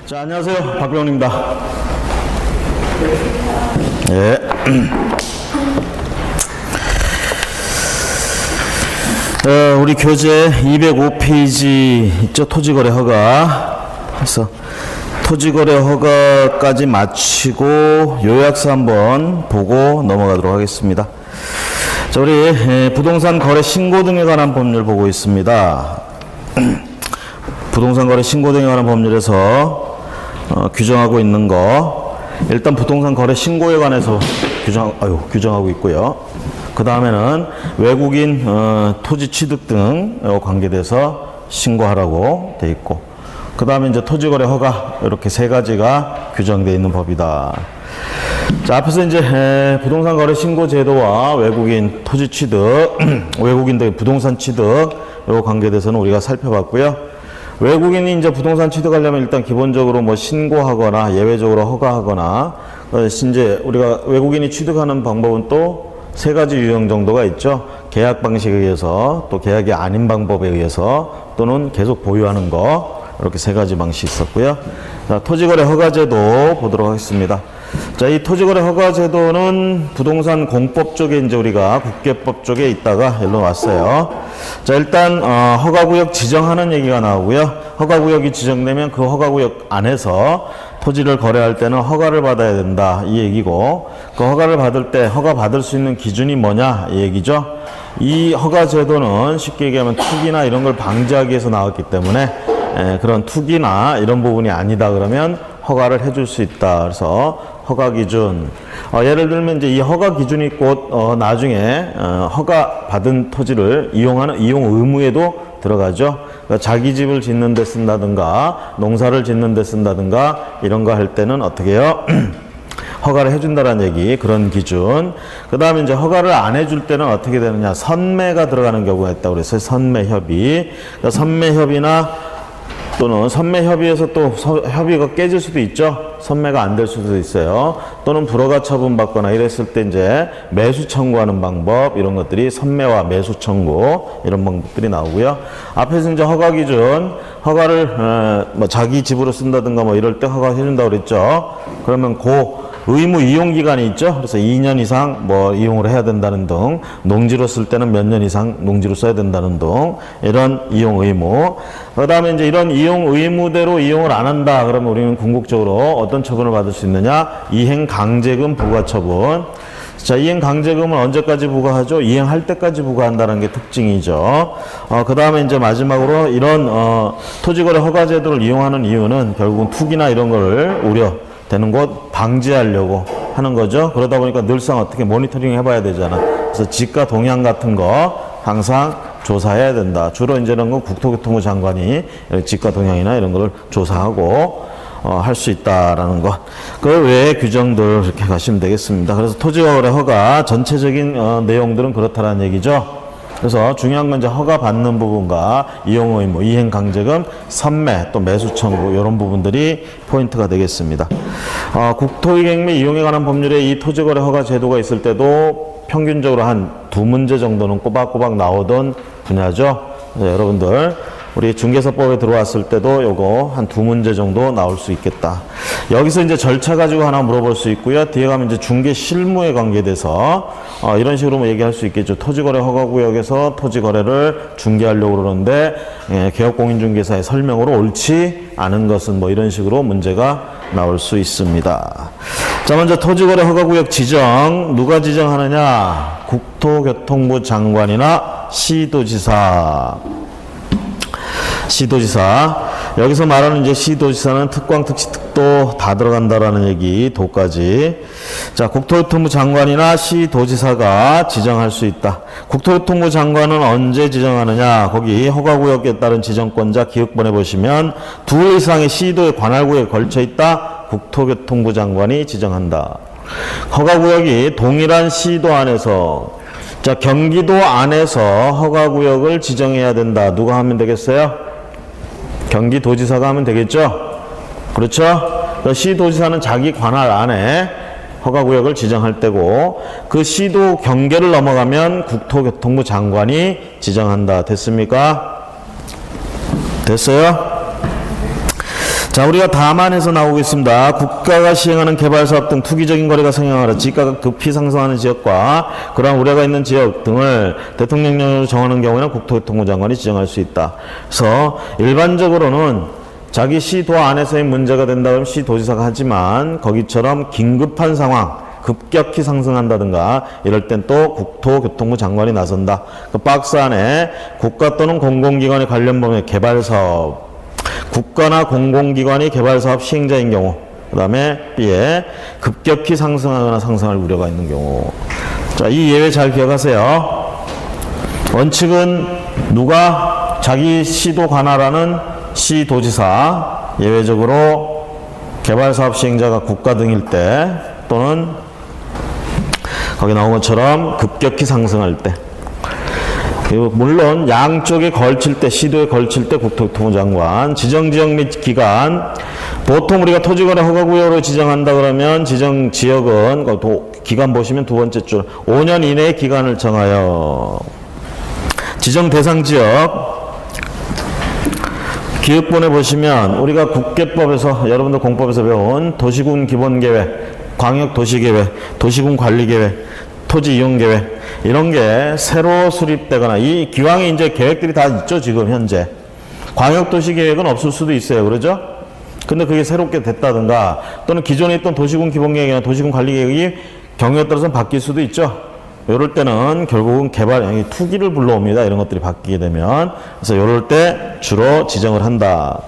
자, 안녕하세요. 박병훈입니다. 예. 우리 교재 205페이지 있죠? 토지거래 허가. 그래서 토지거래 허가까지 마치고 요약서 한번 보고 넘어가도록 하겠습니다. 자, 우리 부동산 거래 신고 등에 관한 법률 보고 있습니다. 부동산 거래 신고 등에 관한 법률에서 규정하고 있는 거, 일단 부동산 거래 신고에 관해서 규정하고 있고요. 그 다음에는 외국인 토지 취득 등 관계돼서 신고하라고 돼 있고, 그 다음에 이제 토지거래 허가, 이렇게 세 가지가 규정되어 있는 법이다. 자, 앞에서 이제 부동산 거래 신고 제도와 외국인 토지 취득, 외국인들의 부동산 취득, 요 관계돼서는 우리가 살펴봤고요. 외국인이 이제 부동산 취득하려면 일단 기본적으로 뭐 신고하거나 예외적으로 허가하거나, 이제 우리가 외국인이 취득하는 방법은 또 세 가지 유형 정도가 있죠. 계약 방식에 의해서, 또 계약이 아닌 방법에 의해서, 또는 계속 보유하는 거, 이렇게 세 가지 방식이 있었고요. 자, 토지거래 허가제도 보도록 하겠습니다. 자, 이 토지거래 허가제도는 부동산 공법 쪽에 이제 우리가 국계법 쪽에 있다가 일로 왔어요. 자, 일단 허가구역 지정하는 얘기가 나오고요. 허가구역이 지정되면 그 허가구역 안에서 토지를 거래할 때는 허가를 받아야 된다, 이 얘기고, 그 허가를 받을 때 허가 받을 수 있는 기준이 뭐냐, 이 얘기죠. 이 허가제도는 쉽게 얘기하면 투기나 이런 걸 방지하기 위해서 나왔기 때문에 그런 투기나 이런 부분이 아니다 그러면 허가를 해줄 수 있다. 그래서 허가 기준, 예를 들면 이제 이 허가 기준이 곧 나중에 허가 받은 토지를 이용하는 이용 의무에도 들어가죠. 그러니까 자기 집을 짓는 데 쓴다든가 농사를 짓는 데 쓴다든가 이런 거 할 때는 어떻게 해요? 허가를 해준다라는 얘기, 그런 기준. 그 다음에 이제 허가를 안 해줄 때는 어떻게 되느냐, 선매가 들어가는 경우가 있다고 그랬어요. 선매협의. 그러니까 선매협의나 또는 선매협의에서 또 협의가 깨질 수도 있죠. 선매가 안 될 수도 있어요. 또는 불허가 처분받거나 이랬을 때 이제 매수 청구하는 방법, 이런 것들이 선매와 매수 청구, 이런 방법들이 나오고요. 앞에서 이제 허가 기준, 허가를 뭐 자기 집으로 쓴다든가 뭐 이럴 때 허가 해준다고 그랬죠. 그러면 의무 이용 기간이 있죠. 그래서 2년 이상 뭐 이용을 해야 된다는 등, 농지로 쓸 때는 몇 년 이상 농지로 써야 된다는 등, 이런 이용 의무. 그 다음에 이제 이런 이용 의무대로 이용을 안 한다 그러면 우리는 궁극적으로 어떤 처분을 받을 수 있느냐, 이행 강제금 부과 처분. 자, 이행 강제금은 언제까지 부과하죠? 이행할 때까지 부과한다는 게 특징이죠. 그 다음에 이제 마지막으로 이런 토지거래 허가제도를 이용하는 이유는 결국은 투기나 이런 걸 우려되는 것 방지하려고 하는 거죠. 그러다 보니까 늘상 어떻게 모니터링 해봐야 되잖아. 그래서 지가 동향 같은 거 항상 조사해야 된다. 주로 이제 이런 건 국토교통부 장관이 지가 동향이나 이런 걸 조사하고 할 수 있다라는 것. 그 외의 규정들 이렇게 가시면 되겠습니다. 그래서 토지거래 허가 전체적인 내용들은 그렇다라는 얘기죠. 그래서 중요한 건 이제 허가 받는 부분과 이용 의무, 이행 강제금, 선매, 또 매수 청구, 이런 부분들이 포인트가 되겠습니다. 국토이행 및 이용에 관한 법률에 이 토지거래 허가 제도가 있을 때도 평균적으로 한 2문제 정도는 꼬박꼬박 나오던 분야죠. 여러분들 우리 중개사법에 들어왔을 때도 요거 한 2문제 정도 나올 수 있겠다. 여기서 이제 절차 가지고 하나 물어볼 수 있고요. 뒤에 가면 이제 중개 실무에 관계돼서 이런 식으로 뭐 얘기할 수 있겠죠. 토지거래 허가구역에서 토지거래를 중개하려고 그러는데 개업공인중개사의 설명으로 옳지 않은 것은 뭐 이런 식으로 문제가 나올 수 있습니다. 자, 먼저 토지거래 허가구역 지정, 누가 지정하느냐? 국토교통부 장관이나 시도지사. 여기서 말하는 이제 시도지사는 특광, 특시, 특도 다 들어간다라는 얘기, 도까지. 자, 국토교통부 장관이나 시도지사가 지정할 수 있다. 국토교통부 장관은 언제 지정하느냐? 거기 허가구역에 따른 지정권자 기획본에 보시면 2 이상의 시도의 관할구역에 걸쳐 있다. 국토교통부 장관이 지정한다. 허가구역이 동일한 시도 안에서, 자, 경기도 안에서 허가구역을 지정해야 된다. 누가 하면 되겠어요? 경기도지사가 하면 되겠죠? 그렇죠? 시도지사는 자기 관할 안에 허가구역을 지정할 때고, 그 시도 경계를 넘어가면 국토교통부 장관이 지정한다. 됐습니까? 됐어요? 자, 우리가 다만에서 나오고 있습니다. 국가가 시행하는 개발사업 등 투기적인 거래가 성행하라 지가가 급히 상승하는 지역과 그러한 우려가 있는 지역 등을 대통령령으로 정하는 경우에는 국토교통부 장관이 지정할 수 있다. 그래서 일반적으로는 자기 시도 안에서의 문제가 된다 그러면 시도지사가 하지만 거기처럼 긴급한 상황 급격히 상승한다든가 이럴 땐 또 국토교통부 장관이 나선다. 그 박스 안에 국가 또는 공공기관의 관련 범위 개발사업 국가나 공공기관이 개발사업 시행자인 경우 그 다음에 B에 급격히 상승하거나 상승할 우려가 있는 경우. 자, 이 예외 잘 기억하세요. 원칙은 누가 자기 시도 관할하는 시도지사 예외적으로 개발사업 시행자가 국가 등일 때 또는 거기 나온 것처럼 급격히 상승할 때 그리고 물론 양쪽에 걸칠 때 시도에 걸칠 때 국토교통부 장관 지정지역 및 기간 보통 우리가 토지거래 허가구역으로 지정한다 그러면 지정지역은 기간 보시면 두 번째 줄 5년 이내의 기간을 정하여 지정 대상 지역 기획본에 보시면 우리가 국계법에서 여러분들 공법에서 배운 도시군 기본계획 광역도시계획 도시군 관리계획 토지이용계획 이런 게 새로 수립되거나 이 기왕에 이제 계획들이 다 있죠. 지금 현재 광역도시계획은 없을 수도 있어요. 그러죠? 근데 그게 새롭게 됐다든가 또는 기존에 있던 도시군 기본계획이나 도시군 관리계획이 경우에 따라서는 바뀔 수도 있죠. 이럴 때는 결국은 개발 투기를 불러옵니다. 이런 것들이 바뀌게 되면 그래서 이럴 때 주로 지정을 한다.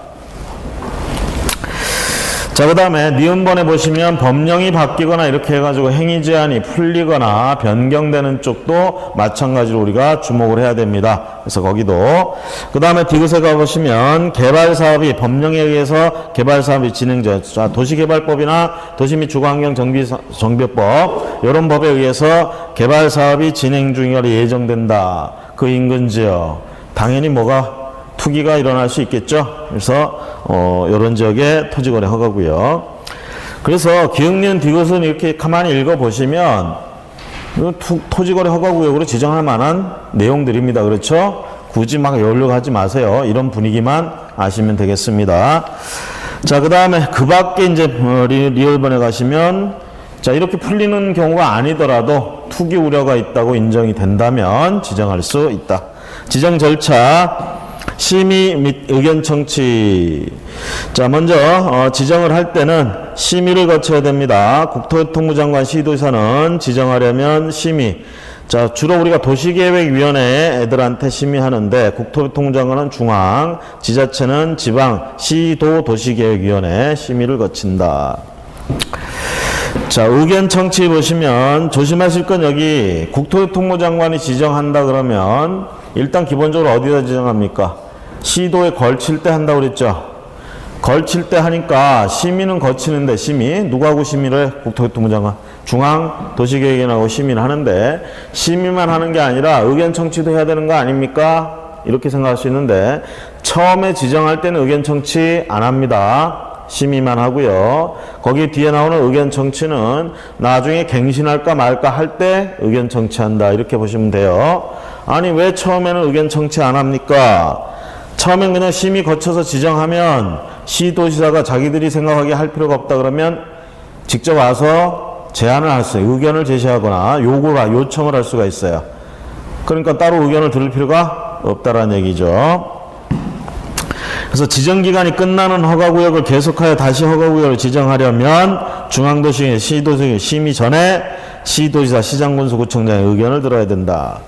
자, 그 다음에 니은번에 보시면 법령이 바뀌거나 이렇게 해가지고 행위 제한이 풀리거나 변경되는 쪽도 마찬가지로 우리가 주목을 해야 됩니다. 그래서 거기도 그 다음에 디귿에 가보시면 개발사업이 법령에 의해서 개발사업이 진행되어 자, 도시개발법이나 도시 및 주거환경정비법 이런 법에 의해서 개발사업이 진행 중이거나 예정된다. 그 인근지역 당연히 뭐가 투기가 일어날 수 있겠죠. 그래서 이런 지역에 토지거래 허가고요. 그래서 기흥리은 디귿은 이렇게 가만히 읽어보시면 토지거래 허가구역으로 지정할 만한 내용들입니다. 그렇죠? 굳이 막 연락하지 마세요. 이런 분위기만 아시면 되겠습니다. 자, 그 다음에 그 밖에 이제 리얼번에 가시면 자, 이렇게 풀리는 경우가 아니더라도 투기 우려가 있다고 인정이 된다면 지정할 수 있다. 지정 절차 심의 및 의견 청취. 자, 먼저 지정을 할 때는 심의를 거쳐야 됩니다. 국토교통부 장관 시도지사는 지정하려면 심의. 자, 주로 우리가 도시계획위원회 애들한테 심의하는데 국토교통부 장관은 중앙, 지자체는 지방, 시도 도시계획위원회 심의를 거친다. 자, 의견 청취 보시면 조심하실 건 여기 국토교통부 장관이 지정한다 그러면 일단 기본적으로 어디다 지정합니까? 시도에 걸칠 때 한다고 그랬죠. 걸칠 때 하니까 심의는 거치는데 심의 누구하고 심의를 해? 국토교통부 장관 중앙 도시계획위원회하고 심의를 하는데 심의만 하는 게 아니라 의견 청취도 해야 되는 거 아닙니까? 이렇게 생각할 수 있는데 처음에 지정할 때는 의견 청취 안 합니다. 심의만 하고요. 거기 뒤에 나오는 의견 청취는 나중에 갱신할까 말까 할 때 의견 청취한다. 이렇게 보시면 돼요. 아니 왜 처음에는 의견 청취 안 합니까? 처음엔 그냥 심의 거쳐서 지정하면 시도지사가 자기들이 생각하기에 할 필요가 없다 그러면 직접 와서 제안을 할 수 있어요. 의견을 제시하거나 요청을 할 수가 있어요. 그러니까 따로 의견을 들을 필요가 없다라는 얘기죠. 그래서 지정기간이 끝나는 허가구역을 계속하여 다시 허가구역을 지정하려면 중앙도시 시도지 심의 전에 시도지사, 시장군수, 구청장의 의견을 들어야 된다.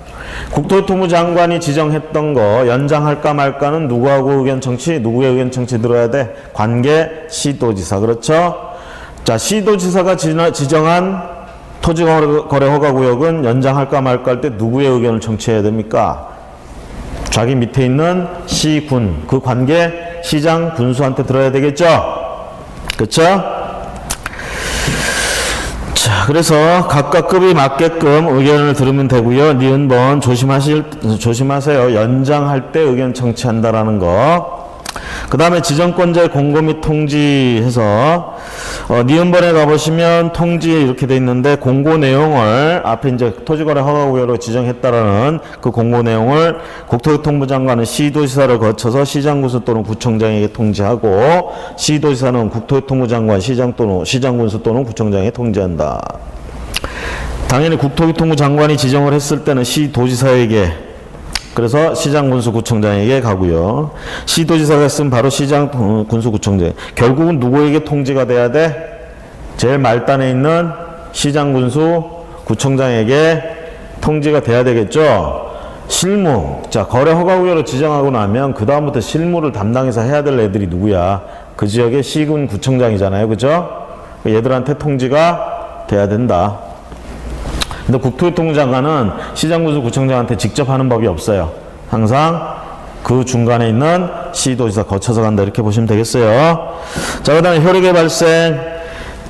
국토교통부 장관이 지정했던 거 연장할까 말까는 누구하고 의견 청취, 누구의 의견 청취 들어야 돼? 관계 시도지사. 그렇죠? 자, 시도지사가 지정한 토지거래 허가구역은 연장할까 말까 할 때 누구의 의견을 청취해야 됩니까? 자기 밑에 있는 시군, 그 관계 시장, 군수한테 들어야 되겠죠? 그렇죠? 자, 그래서 각각 급이 맞게끔 의견을 들으면 되고요. 니은번 조심하세요. 연장할 때 의견 청취한다라는 거. 그 다음에 지정권자의 공고 및 통지해서 니은번에 가보시면 통지에 이렇게 돼 있는데 공고 내용을 앞에 이제 토지거래 허가구역으로 지정했다라는 그 공고 내용을 국토교통부 장관은 시도지사를 거쳐서 시장군수 또는 구청장에게 통지하고 시도지사는 국토교통부 장관 시장군수 또는 구청장에게 통지한다. 당연히 국토교통부 장관이 지정을 했을 때는 시도지사에게 그래서 시장군수 구청장에게 가고요. 시도지사가 했으면 바로 시장군수 구청장. 결국은 누구에게 통지가 돼야 돼? 제일 말단에 있는 시장군수 구청장에게 통지가 돼야 되겠죠. 실무. 자, 거래 허가구역으로 지정하고 나면 그 다음부터 실무를 담당해서 해야 될 애들이 누구야? 그 지역의 시군 구청장이잖아요. 그죠? 얘들한테 통지가 돼야 된다. 근데 국토교통부 장관은 시장군수 구청장한테 직접 하는 법이 없어요. 항상 그 중간에 있는 시도지사 거쳐서 간다 이렇게 보시면 되겠어요. 자, 그 다음에 효력의 발생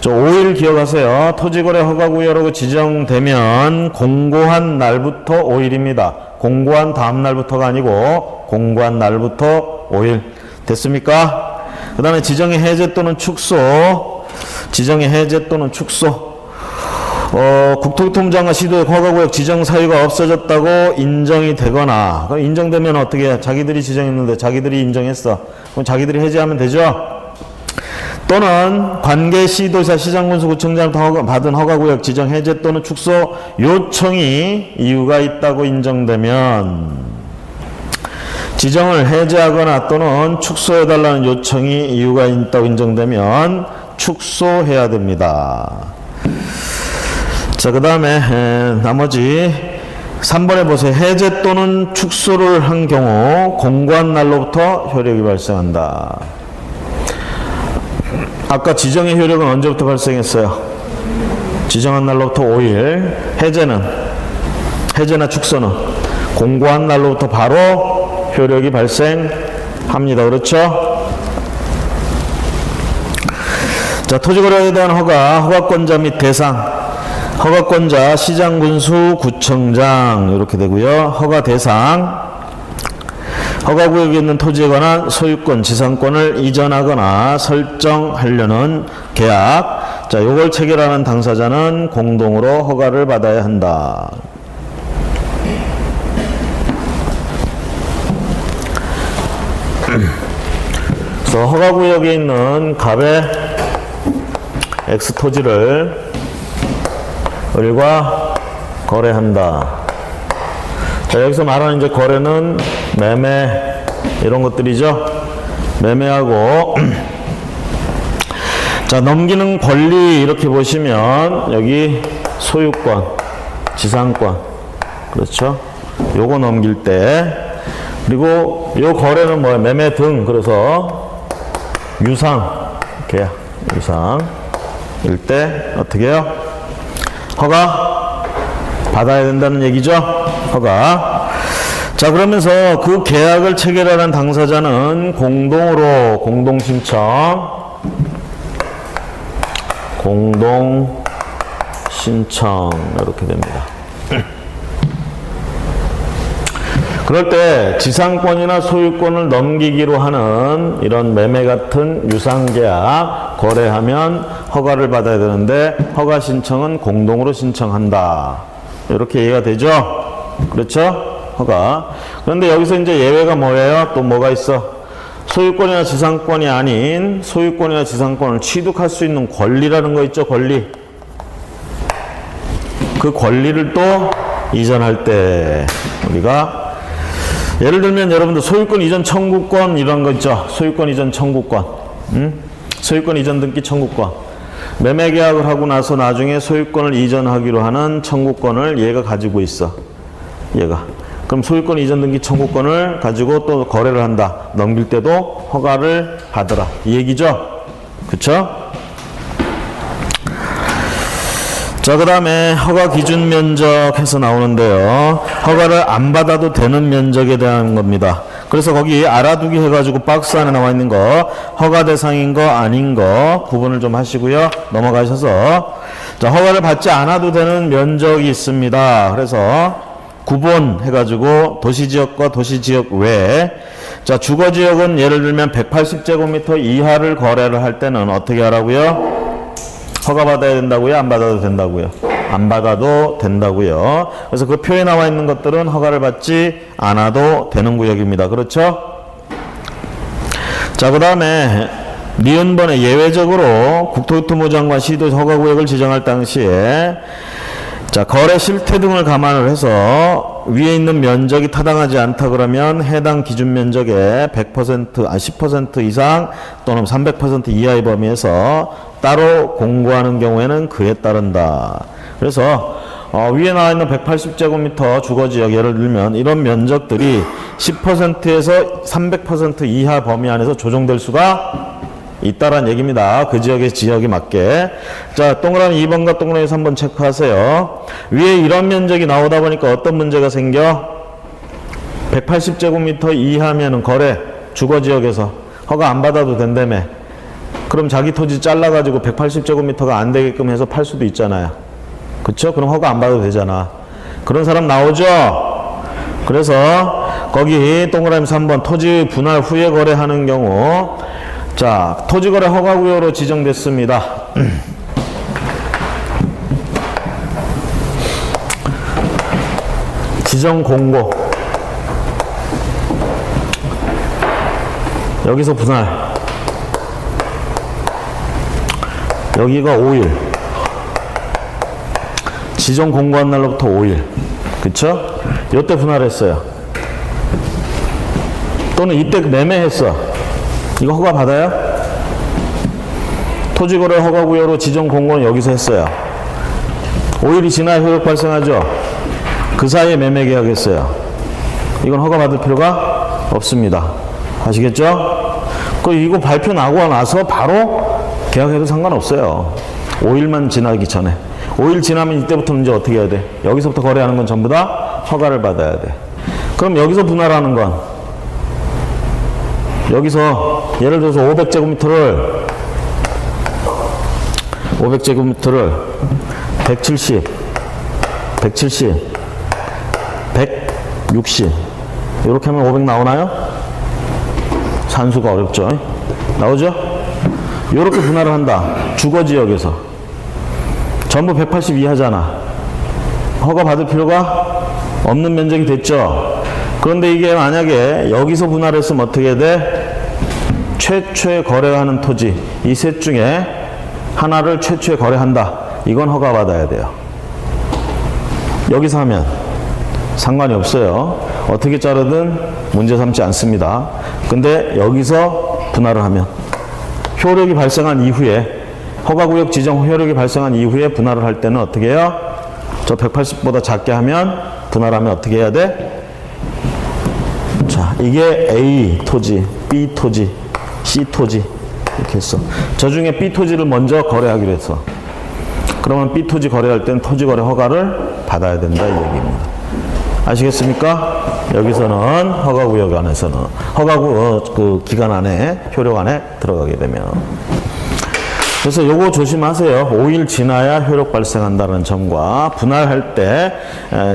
5일 기억하세요. 토지거래 허가구역으로 지정되면 공고한 날부터 5일입니다. 공고한 다음 날부터가 아니고 공고한 날부터 5일 됐습니까? 그 다음에 지정의 해제 또는 축소 지정의 해제 또는 축소 국토교통부 장관 시도의 허가구역 지정 사유가 없어졌다고 인정이 되거나 그럼 인정되면 어떻게 해? 자기들이 지정했는데 자기들이 인정했어. 그럼 자기들이 해제하면 되죠. 또는 관계 시도지사 시장군수 구청장부터 받은 허가구역 지정 해제 또는 축소 요청이 이유가 있다고 인정되면 지정을 해제하거나 또는 축소해달라는 요청이 이유가 있다고 인정되면 축소해야 됩니다. 자, 그 다음에 나머지 3번에 보세요. 해제 또는 축소를 한 경우 공고한 날로부터 효력이 발생한다. 아까 지정의 효력은 언제부터 발생했어요? 지정한 날로부터 5일. 해제나 축소는 공고한 날로부터 바로 효력이 발생합니다. 그렇죠? 자, 토지거래에 대한 허가권자 및 대상 허가권자 시장군수 구청장 이렇게 되고요. 허가 대상 허가구역에 있는 토지에 관한 소유권 지상권을 이전하거나 설정하려는 계약 자, 요걸 체결하는 당사자는 공동으로 허가를 받아야 한다. 그래서 허가구역에 있는 갑의 X 토지를 을과 거래한다. 자, 여기서 말하는 이제 거래는 매매 이런 것들이죠. 매매하고 자, 넘기는 권리 이렇게 보시면 여기 소유권, 지상권 그렇죠. 요거 넘길 때 그리고 요 거래는 뭐야? 매매 등 그래서 유상 계약 유상일 때 어떻게 해요? 허가 받아야 된다는 얘기죠. 허가. 자, 그러면서 그 계약을 체결하는 당사자는 공동으로 공동신청 이렇게 됩니다. 그럴 때 지상권이나 소유권을 넘기기로 하는 이런 매매 같은 유상계약 거래하면 허가를 받아야 되는데 허가 신청은 공동으로 신청한다. 이렇게 이해가 되죠? 그렇죠? 허가. 그런데 여기서 이제 예외가 뭐예요? 또 뭐가 있어? 소유권이나 지상권이 아닌 소유권이나 지상권을 취득할 수 있는 권리라는 거 있죠? 권리. 그 권리를 또 이전할 때 우리가 예를 들면 여러분들 소유권 이전 청구권 이런 거 있죠. 소유권 이전 청구권. 소유권 이전 등기 청구권. 매매 계약을 하고 나서 나중에 소유권을 이전하기로 하는 청구권을 얘가 가지고 있어. 얘가. 그럼 소유권 이전 등기 청구권을 가지고 또 거래를 한다. 넘길 때도 허가를 받으라. 이 얘기죠. 그쵸? 자, 그 다음에 허가 기준 면적해서 나오는데요. 허가를 안 받아도 되는 면적에 대한 겁니다. 그래서 거기 알아두기 해가지고 박스 안에 나와 있는 거 허가 대상인 거 아닌 거 구분을 좀 하시고요. 넘어가셔서 자, 허가를 받지 않아도 되는 면적이 있습니다. 그래서 구분 해가지고 도시지역과 도시지역 외에 자, 주거지역은 예를 들면 180제곱미터 이하를 거래를 할 때는 어떻게 하라고요? 허가받아야 된다고요? 안 받아도 된다고요? 안 받아도 된다고요. 그래서 그 표에 나와 있는 것들은 허가를 받지 않아도 되는 구역입니다. 그렇죠? 자, 그 다음에 니은번에 예외적으로 국토교통부 장관 시도 허가구역을 지정할 당시에 자, 거래 실태 등을 감안을 해서 위에 있는 면적이 타당하지 않다 그러면 해당 기준 면적의 10% 이상 또는 300% 이하의 범위에서 따로 공고하는 경우에는 그에 따른다. 그래서 위에 나와 있는 180제곱미터 주거지역 예를 들면 이런 면적들이 10%에서 300% 이하 범위 안에서 조정될 수가 있다라는 얘기입니다. 그 지역의 지역에 맞게. 자, 동그라미 2번과 동그라미 3번 체크하세요. 위에 이런 면적이 나오다 보니까 어떤 문제가 생겨? 180제곱미터 이하면은 거래 주거지역에서 허가 안 받아도 된다며. 그럼 자기 토지 잘라가지고 180제곱미터가 안 되게끔 해서 팔 수도 있잖아요. 그쵸? 그럼 허가 안 받아도 되잖아. 그런 사람 나오죠? 그래서 거기 동그라미 3번 토지 분할 후에 거래하는 경우 자, 토지거래 허가구역으로 지정됐습니다. 지정 공고. 여기서 분할. 여기가 5일. 지정 공고한 날로부터 5일. 그쵸? 이때 분할했어요. 또는 이때 매매했어. 이거 허가 받아요? 토지거래 허가구역으로 지정 공고는 여기서 했어요. 5일이 지나야 효력 발생하죠? 그 사이에 매매 계약했어요. 이건 허가 받을 필요가 없습니다. 아시겠죠? 이거 발표 나고 나서 바로 계약해도 상관없어요. 5일만 지나기 전에. 5일 지나면 이때부터 이제 어떻게 해야 돼? 여기서부터 거래하는 건 전부 다 허가를 받아야 돼. 그럼 여기서 분할하는 건 여기서 예를 들어서 500제곱미터를 170, 160 이렇게 하면 500 나오나요? 산수가 어렵죠? 나오죠? 이렇게 분할을 한다. 주거지역에서 전부 180 이하잖아. 허가 받을 필요가 없는 면적이 됐죠? 그런데 이게 만약에 여기서 분할했으면 어떻게 돼? 최초에 거래하는 토지 이 셋 중에 하나를 최초에 거래한다. 이건 허가 받아야 돼요. 여기서 하면 상관이 없어요. 어떻게 자르든 문제 삼지 않습니다. 근데 여기서 분할을 하면 효력이 발생한 이후에 허가구역 지정 효력이 발생한 이후에 분할을 할 때는 어떻게 해요? 저 180보다 작게 하면 분할하면 어떻게 해야 돼? 자, 이게 A 토지, B 토지, C 토지 이렇게 했어. 저 중에 B 토지를 먼저 거래하기로 했어. 그러면 B 토지 거래할 때는 토지거래 허가를 받아야 된다 이 얘기입니다. 아시겠습니까? 여기서는 허가구역 안에서는 그 기간 안에 효력 안에 들어가게 되면 그래서 요거 조심하세요. 5일 지나야 효력 발생한다는 점과 분할할 때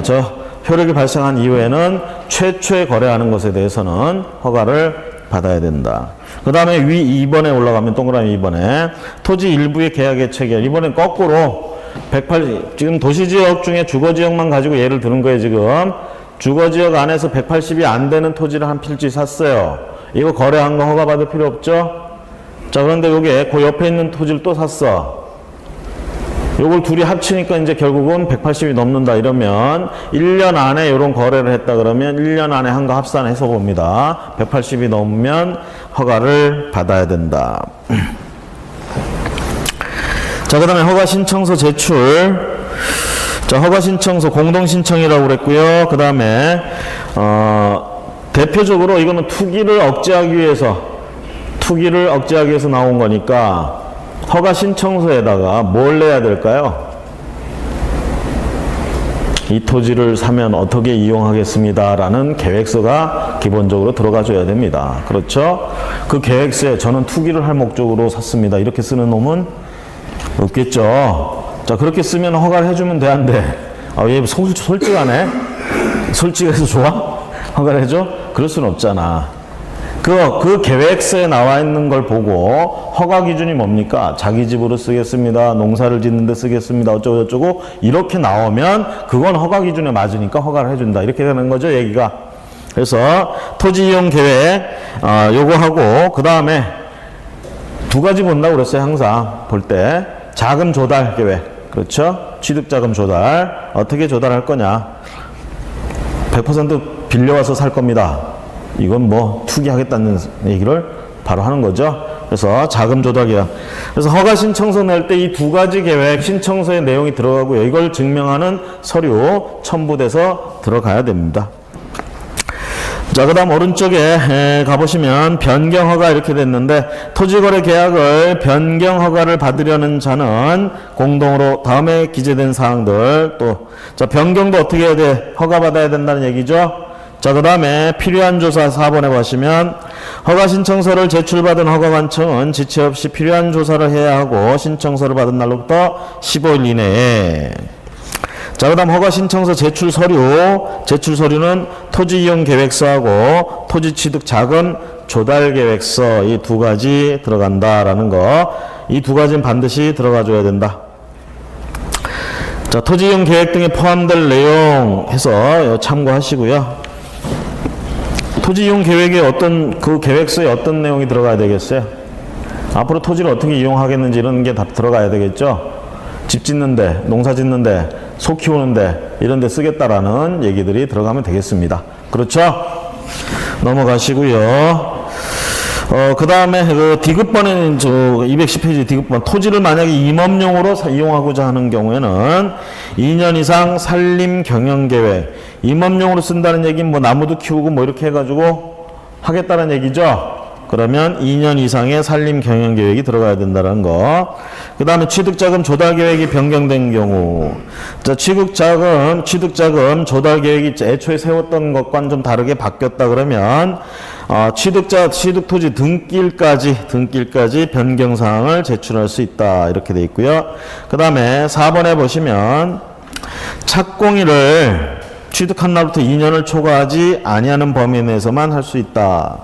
저 효력이 발생한 이후에는 최초에 거래하는 것에 대해서는 허가를 받아야 된다. 그 다음에 위 2번에 올라가면 동그라미 2번에 토지 일부의 계약의 체결. 이번엔 거꾸로 180 지금 도시지역 중에 주거지역만 가지고 예를 드는 거예요. 지금 주거지역 안에서 180이 안 되는 토지를 한 필지 샀어요. 이거 거래한 거 허가 받을 필요 없죠? 자, 그런데 요게 그 옆에 있는 토지를 또 샀어. 요걸 둘이 합치니까 이제 결국은 180이 넘는다 이러면 1년 안에 이런 거래를 했다 그러면 1년 안에 한 거 합산해서 봅니다. 180이 넘으면 허가를 받아야 된다. 자, 그 다음에 허가 신청서 제출. 자, 허가 신청서 공동 신청이라고 그랬고요. 그 다음에 대표적으로 이거는 투기를 억제하기 위해서 나온 거니까 허가 신청서에다가 뭘 내야 될까요? 이 토지를 사면 어떻게 이용하겠습니다 라는 계획서가 기본적으로 들어가 줘야 됩니다. 그렇죠? 그 계획서에 저는 투기를 할 목적으로 샀습니다. 이렇게 쓰는 놈은 없겠죠. 자, 그렇게 쓰면 허가를 해주면 돼, 안 돼? 얘 솔직하네? 솔직해서 좋아? 허가를 해줘? 그럴 수는 없잖아. 그 계획서에 나와 있는 걸 보고 허가 기준이 뭡니까? 자기 집으로 쓰겠습니다. 농사를 짓는데 쓰겠습니다. 어쩌고저쩌고 이렇게 나오면 그건 허가 기준에 맞으니까 허가를 해준다. 이렇게 되는 거죠, 얘기가. 그래서 토지 이용 계획 요거 하고 그 다음에 두 가지 본다고 그랬어요. 항상 볼 때 자금 조달 계획. 그렇죠? 취득자금 조달. 어떻게 조달할 거냐? 100% 빌려와서 살 겁니다. 이건 뭐 투기하겠다는 얘기를 바로 하는 거죠. 그래서 자금 조달 계획. 그래서 허가 신청서 낼 때 이 두 가지 계획 신청서의 내용이 들어가고요. 이걸 증명하는 서류 첨부돼서 들어가야 됩니다. 자, 그 다음 오른쪽에 가보시면 변경 허가 이렇게 됐는데 토지거래 계약을 변경 허가를 받으려는 자는 공동으로 다음에 기재된 사항들 또 자 변경도 어떻게 해야 돼? 허가 받아야 된다는 얘기죠. 자, 그 다음에 필요한 조사 4번에 보시면 허가 신청서를 제출받은 허가관청은 지체 없이 필요한 조사를 해야 하고 신청서를 받은 날로부터 15일 이내에 자, 그 다음 허가 신청서 제출 서류는 토지 이용 계획서하고 토지 취득 자금 조달 계획서 이 두 가지 들어간다라는 거. 이 두 가지는 반드시 들어가 줘야 된다. 자, 토지 이용 계획 등에 포함될 내용 해서 참고하시고요. 토지 이용 계획에 그 계획서에 어떤 내용이 들어가야 되겠어요? 앞으로 토지를 어떻게 이용하겠는지 이런 게 다 들어가야 되겠죠? 집 짓는데, 농사 짓는데, 소 키우는데 이런 데 쓰겠다라는 얘기들이 들어가면 되겠습니다. 그렇죠? 넘어가시고요. 그 다음에 그 디귿번에는 210페이지 디귿번 토지를 만약에 임업용으로 이용하고자 하는 경우에는 2년 이상 산림 경영계획 임업용으로 쓴다는 얘기는 뭐 나무도 키우고 뭐 이렇게 해가지고 하겠다는 얘기죠. 그러면 2년 이상의 산림 경영 계획이 들어가야 된다는 거. 그 다음에 취득자금 조달 계획이 변경된 경우. 자, 취득자금 조달 계획이 애초에 세웠던 것과는 좀 다르게 바뀌었다 그러면, 취득토지 등길까지 변경 사항을 제출할 수 있다. 이렇게 돼 있고요. 그 다음에 4번에 보시면, 착공일을 취득한 날부터 2년을 초과하지 아니하는 범위 내에서만 할 수 있다.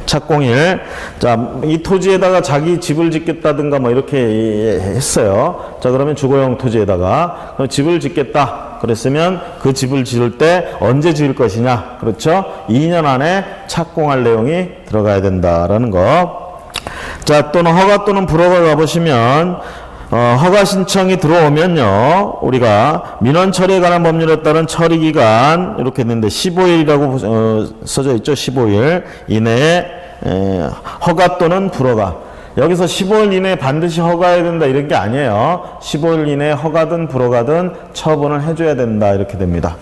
착공일. 자, 이 토지에다가 자기 집을 짓겠다든가 뭐 이렇게 했어요. 자, 그러면 주거용 토지에다가 집을 짓겠다. 그랬으면 그 집을 지을 때 언제 지을 것이냐. 그렇죠? 2년 안에 착공할 내용이 들어가야 된다라는 거. 자, 또는 허가 또는 불허가 가보시면 허가 신청이 들어오면요, 우리가 민원 처리에 관한 법률에 따른 처리 기간 이렇게 했는데 15일이라고 써져 있죠. 15일 이내에 허가 또는 불허가. 여기서 15일 이내에 반드시 허가해야 된다 이런 게 아니에요. 15일 이내에 허가든 불허가든 처분을 해줘야 된다 이렇게 됩니다.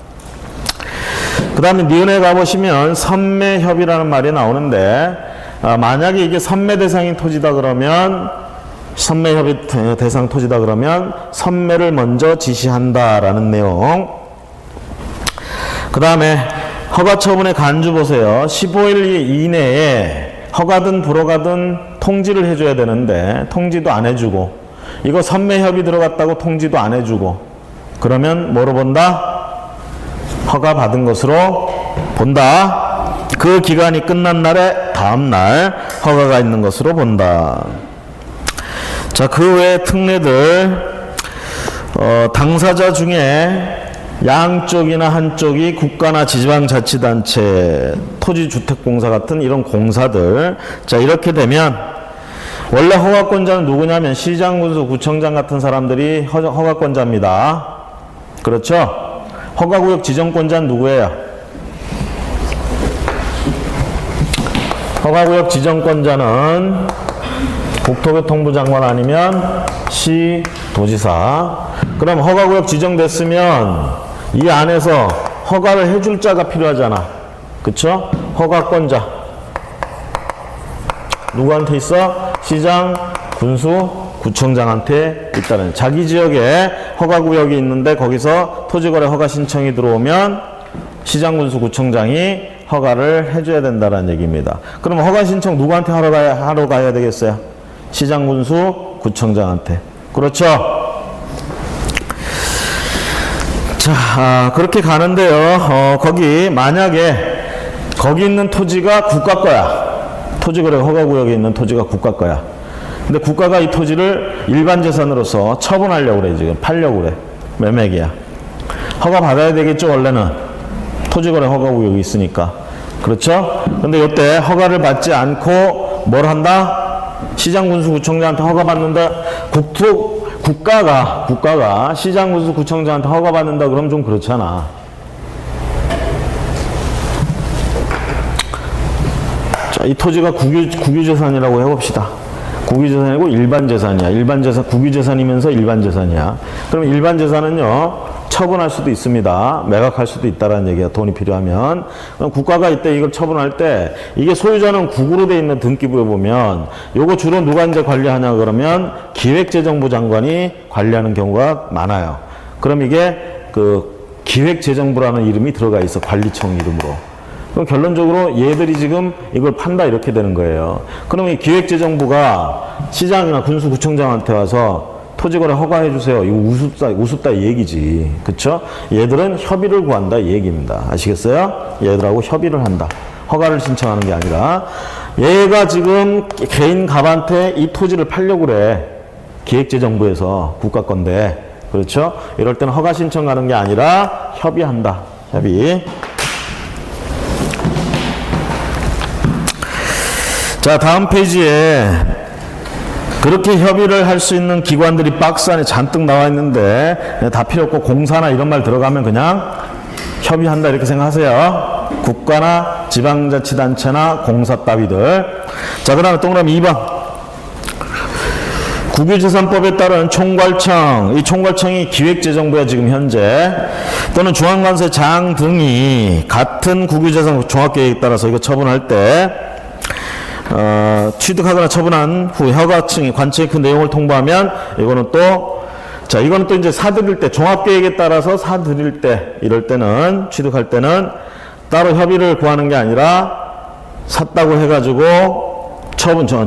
그 다음에 니은에 가보시면 선매협의라는 말이 나오는데 만약에 이게 선매 대상인 토지다 그러면 선매협의 대상 토지다 그러면 선매를 먼저 지시한다라는 내용. 그 다음에 허가 처분의 간주 보세요. 15일 이내에 허가든 불허가든 통지를 해줘야 되는데 통지도 안 해주고 이거 선매협의 들어갔다고 통지도 안 해주고 그러면 뭐로 본다? 허가 받은 것으로 본다. 그 기간이 끝난 날에 다음 날 허가가 있는 것으로 본다. 자, 그 외의 특례들, 당사자 중에 양쪽이나 한쪽이 국가나 지방자치단체, 토지주택공사 같은 이런 공사들. 자, 이렇게 되면 원래 허가권자는 누구냐면 시장, 군수, 구청장 같은 사람들이 허가권자입니다. 그렇죠? 허가구역 지정권자는 누구예요? 허가구역 지정권자는 국토교통부 장관 아니면 시도지사. 그럼 허가구역 지정됐으면 이 안에서 허가를 해줄 자가 필요하잖아. 그쵸? 허가권자 누구한테 있어? 시장, 군수, 구청장한테 있다는. 자기 지역에 허가구역이 있는데 거기서 토지거래 허가 신청이 들어오면 시장, 군수, 구청장이 허가를 해줘야 된다는 얘기입니다. 그럼 허가 신청 누구한테 하러 가야 되겠어요? 시장, 군수, 구청장한테. 그렇죠? 자, 그렇게 가는데요. 거기 만약에 거기 있는 토지가 국가 거야. 토지거래 허가구역에 있는 토지가 국가 거야. 근데 국가가 이 토지를 일반 재산으로서 처분하려고 그래. 지금 팔려고 그래. 매매기야. 허가 받아야 되겠죠. 원래는 토지거래 허가구역이 있으니까. 그렇죠? 근데 이때 허가를 받지 않고 뭘 한다? 시장군수구청장한테 허가 받는다. 국가가 시장군수구청장한테 허가 받는다. 그럼 좀 그렇잖아. 자, 이 토지가 국유재산이라고 해봅시다. 국유재산이고 일반재산이야. 일반재산, 국유재산이면서 일반재산이야. 그럼 일반재산은요, 처분할 수도 있습니다. 매각할 수도 있다라는 얘기야. 돈이 필요하면. 그럼 국가가 이때 이걸 처분할 때, 이게 소유자는 국으로 돼 있는 등기부에 보면, 요거 주로 누가 이제 관리하냐 그러면, 기획재정부 장관이 관리하는 경우가 많아요. 그럼 이게 기획재정부라는 이름이 들어가 있어. 관리청 이름으로. 그럼 결론적으로 얘들이 지금 이걸 판다 이렇게 되는 거예요. 그럼 이 기획재정부가 시장이나 군수구청장한테 와서 토지거래 허가해 주세요. 이거 우습다 이 얘기지. 그쵸? 얘들은 협의를 구한다 이 얘기입니다. 아시겠어요? 얘들하고 협의를 한다. 허가를 신청하는 게 아니라. 얘가 지금 개인 갑한테 이 토지를 팔려고 그래. 기획재정부에서 국가 건데. 그렇죠? 이럴 때는 허가 신청 가는 게 아니라 협의한다. 협의. 자, 다음 페이지에 그렇게 협의를 할 수 있는 기관들이 박스 안에 잔뜩 나와 있는데 다 필요 없고 공사나 이런 말 들어가면 그냥 협의한다 이렇게 생각하세요. 국가나 지방자치단체나 공사 따위들. 자, 그 다음에 동그라미 2번. 국유재산법에 따른 총괄청, 이 총괄청이 기획재정부야 지금 현재, 또는 중앙관세장 등이 같은 국유재산 종합계획에 따라서 이거 처분할 때 취득하거나 처분한 후 허가청이 관청이 그 내용을 통보하면 이거는 또, 자, 이거는 또 이제 사들일 때, 종합계획에 따라서 사들일 때, 이럴 때는, 취득할 때는 따로 협의를 구하는 게 아니라 샀다고 해가지고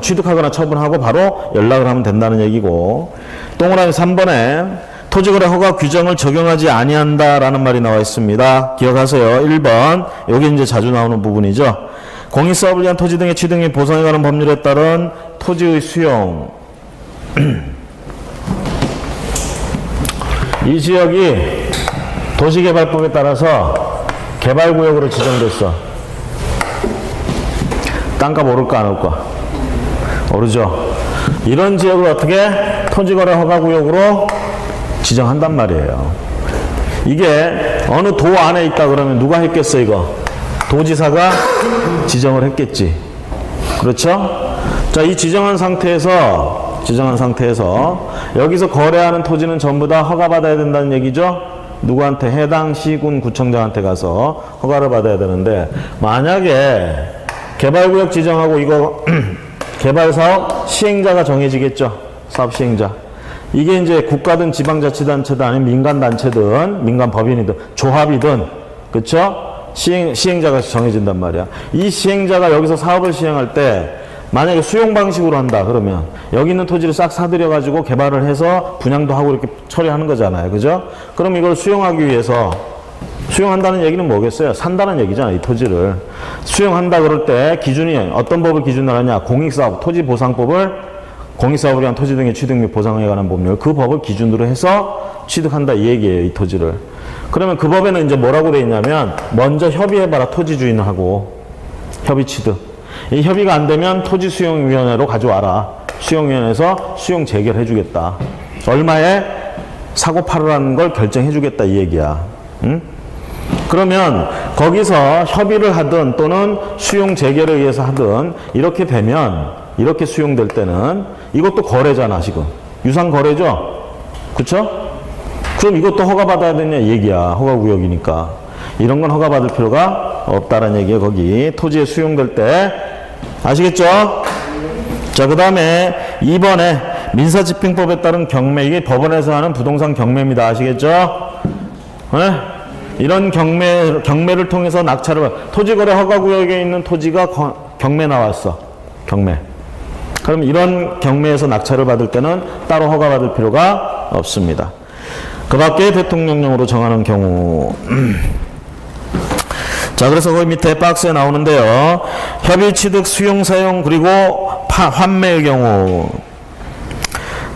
취득하거나 처분하고 바로 연락을 하면 된다는 얘기고. 동그라미 3번에 토지거래 허가 규정을 적용하지 아니한다라는 말이 나와 있습니다. 기억하세요. 1번. 여기 이제 자주 나오는 부분이죠. 공익사업을 위한 토지 등의 취득 및 보상에 관한 법률에 따른 토지의 수용. 이 지역이 도시개발법에 따라서 개발구역으로 지정됐어. 땅값 오를까 안 오를까? 오르죠. 이런 지역을 어떻게 토지거래 허가구역으로 지정한단 말이에요. 이게 어느 도 안에 있다 그러면 누가 했겠어 이거? 도지사가 지정을 했겠지. 그렇죠? 자, 이 지정한 상태에서 여기서 거래하는 토지는 전부 다 허가받아야 된다는 얘기죠? 누구한테? 해당 시군 구청장한테 가서 허가를 받아야 되는데, 만약에 개발구역 지정하고 이거 개발사업 시행자가 정해지겠죠? 사업 시행자. 이게 이제 국가든 지방자치단체든 아니면 민간단체든 민간법인이든 조합이든, 그쵸? 시행자가 정해진단 말이야. 이 시행자가 여기서 사업을 시행할 때 만약에 수용 방식으로 한다 그러면 여기 있는 토지를 싹 사들여 가지고 개발을 해서 분양도 하고 이렇게 처리하는 거잖아요. 그죠? 그럼 이걸 수용하기 위해서, 수용한다는 얘기는 뭐겠어요? 산다는 얘기잖아. 이 토지를 수용한다 그럴 때 기준이 어떤 법을 기준으로 하냐? 공익사업 토지보상법을, 공익사업을 위한 토지 등의 취득 및 보상에 관한 법률, 그 법을 기준으로 해서 취득한다 이 얘기예요. 이 토지를. 그러면 그 법에는 이제 뭐라고 돼 있냐면, 먼저 협의해봐라 토지 주인하고. 협의 취득. 이 협의가 안 되면 토지수용위원회로 가져와라. 수용위원회에서 수용 재결해 주겠다. 얼마에 사고 팔으라는 걸 결정해 주겠다 이 얘기야. 응? 그러면 거기서 협의를 하든 또는 수용 재결에 의해서 하든 이렇게 되면, 이렇게 수용될 때는 이것도 거래잖아 지금. 유상 거래죠? 그쵸? 그럼 이것도 허가받아야 되냐 얘기야. 허가구역이니까. 이런 건 허가받을 필요가 없다라는 얘기예요. 거기 토지에 수용될 때. 아시겠죠? 자, 그 다음에 2번에 민사집행법에 따른 경매. 이게 법원에서 하는 부동산 경매입니다. 아시겠죠? 네? 이런 경매를 통해서 낙찰을, 토지거래 허가구역에 있는 토지가 경매 나왔어. 경매. 그럼 이런 경매에서 낙찰을 받을 때는 따로 허가받을 필요가 없습니다. 그 밖에 대통령령으로 정하는 경우. 자, 그래서 거기 밑에 박스에 나오는데요. 협의, 취득, 수용, 사용, 그리고 환매의 경우.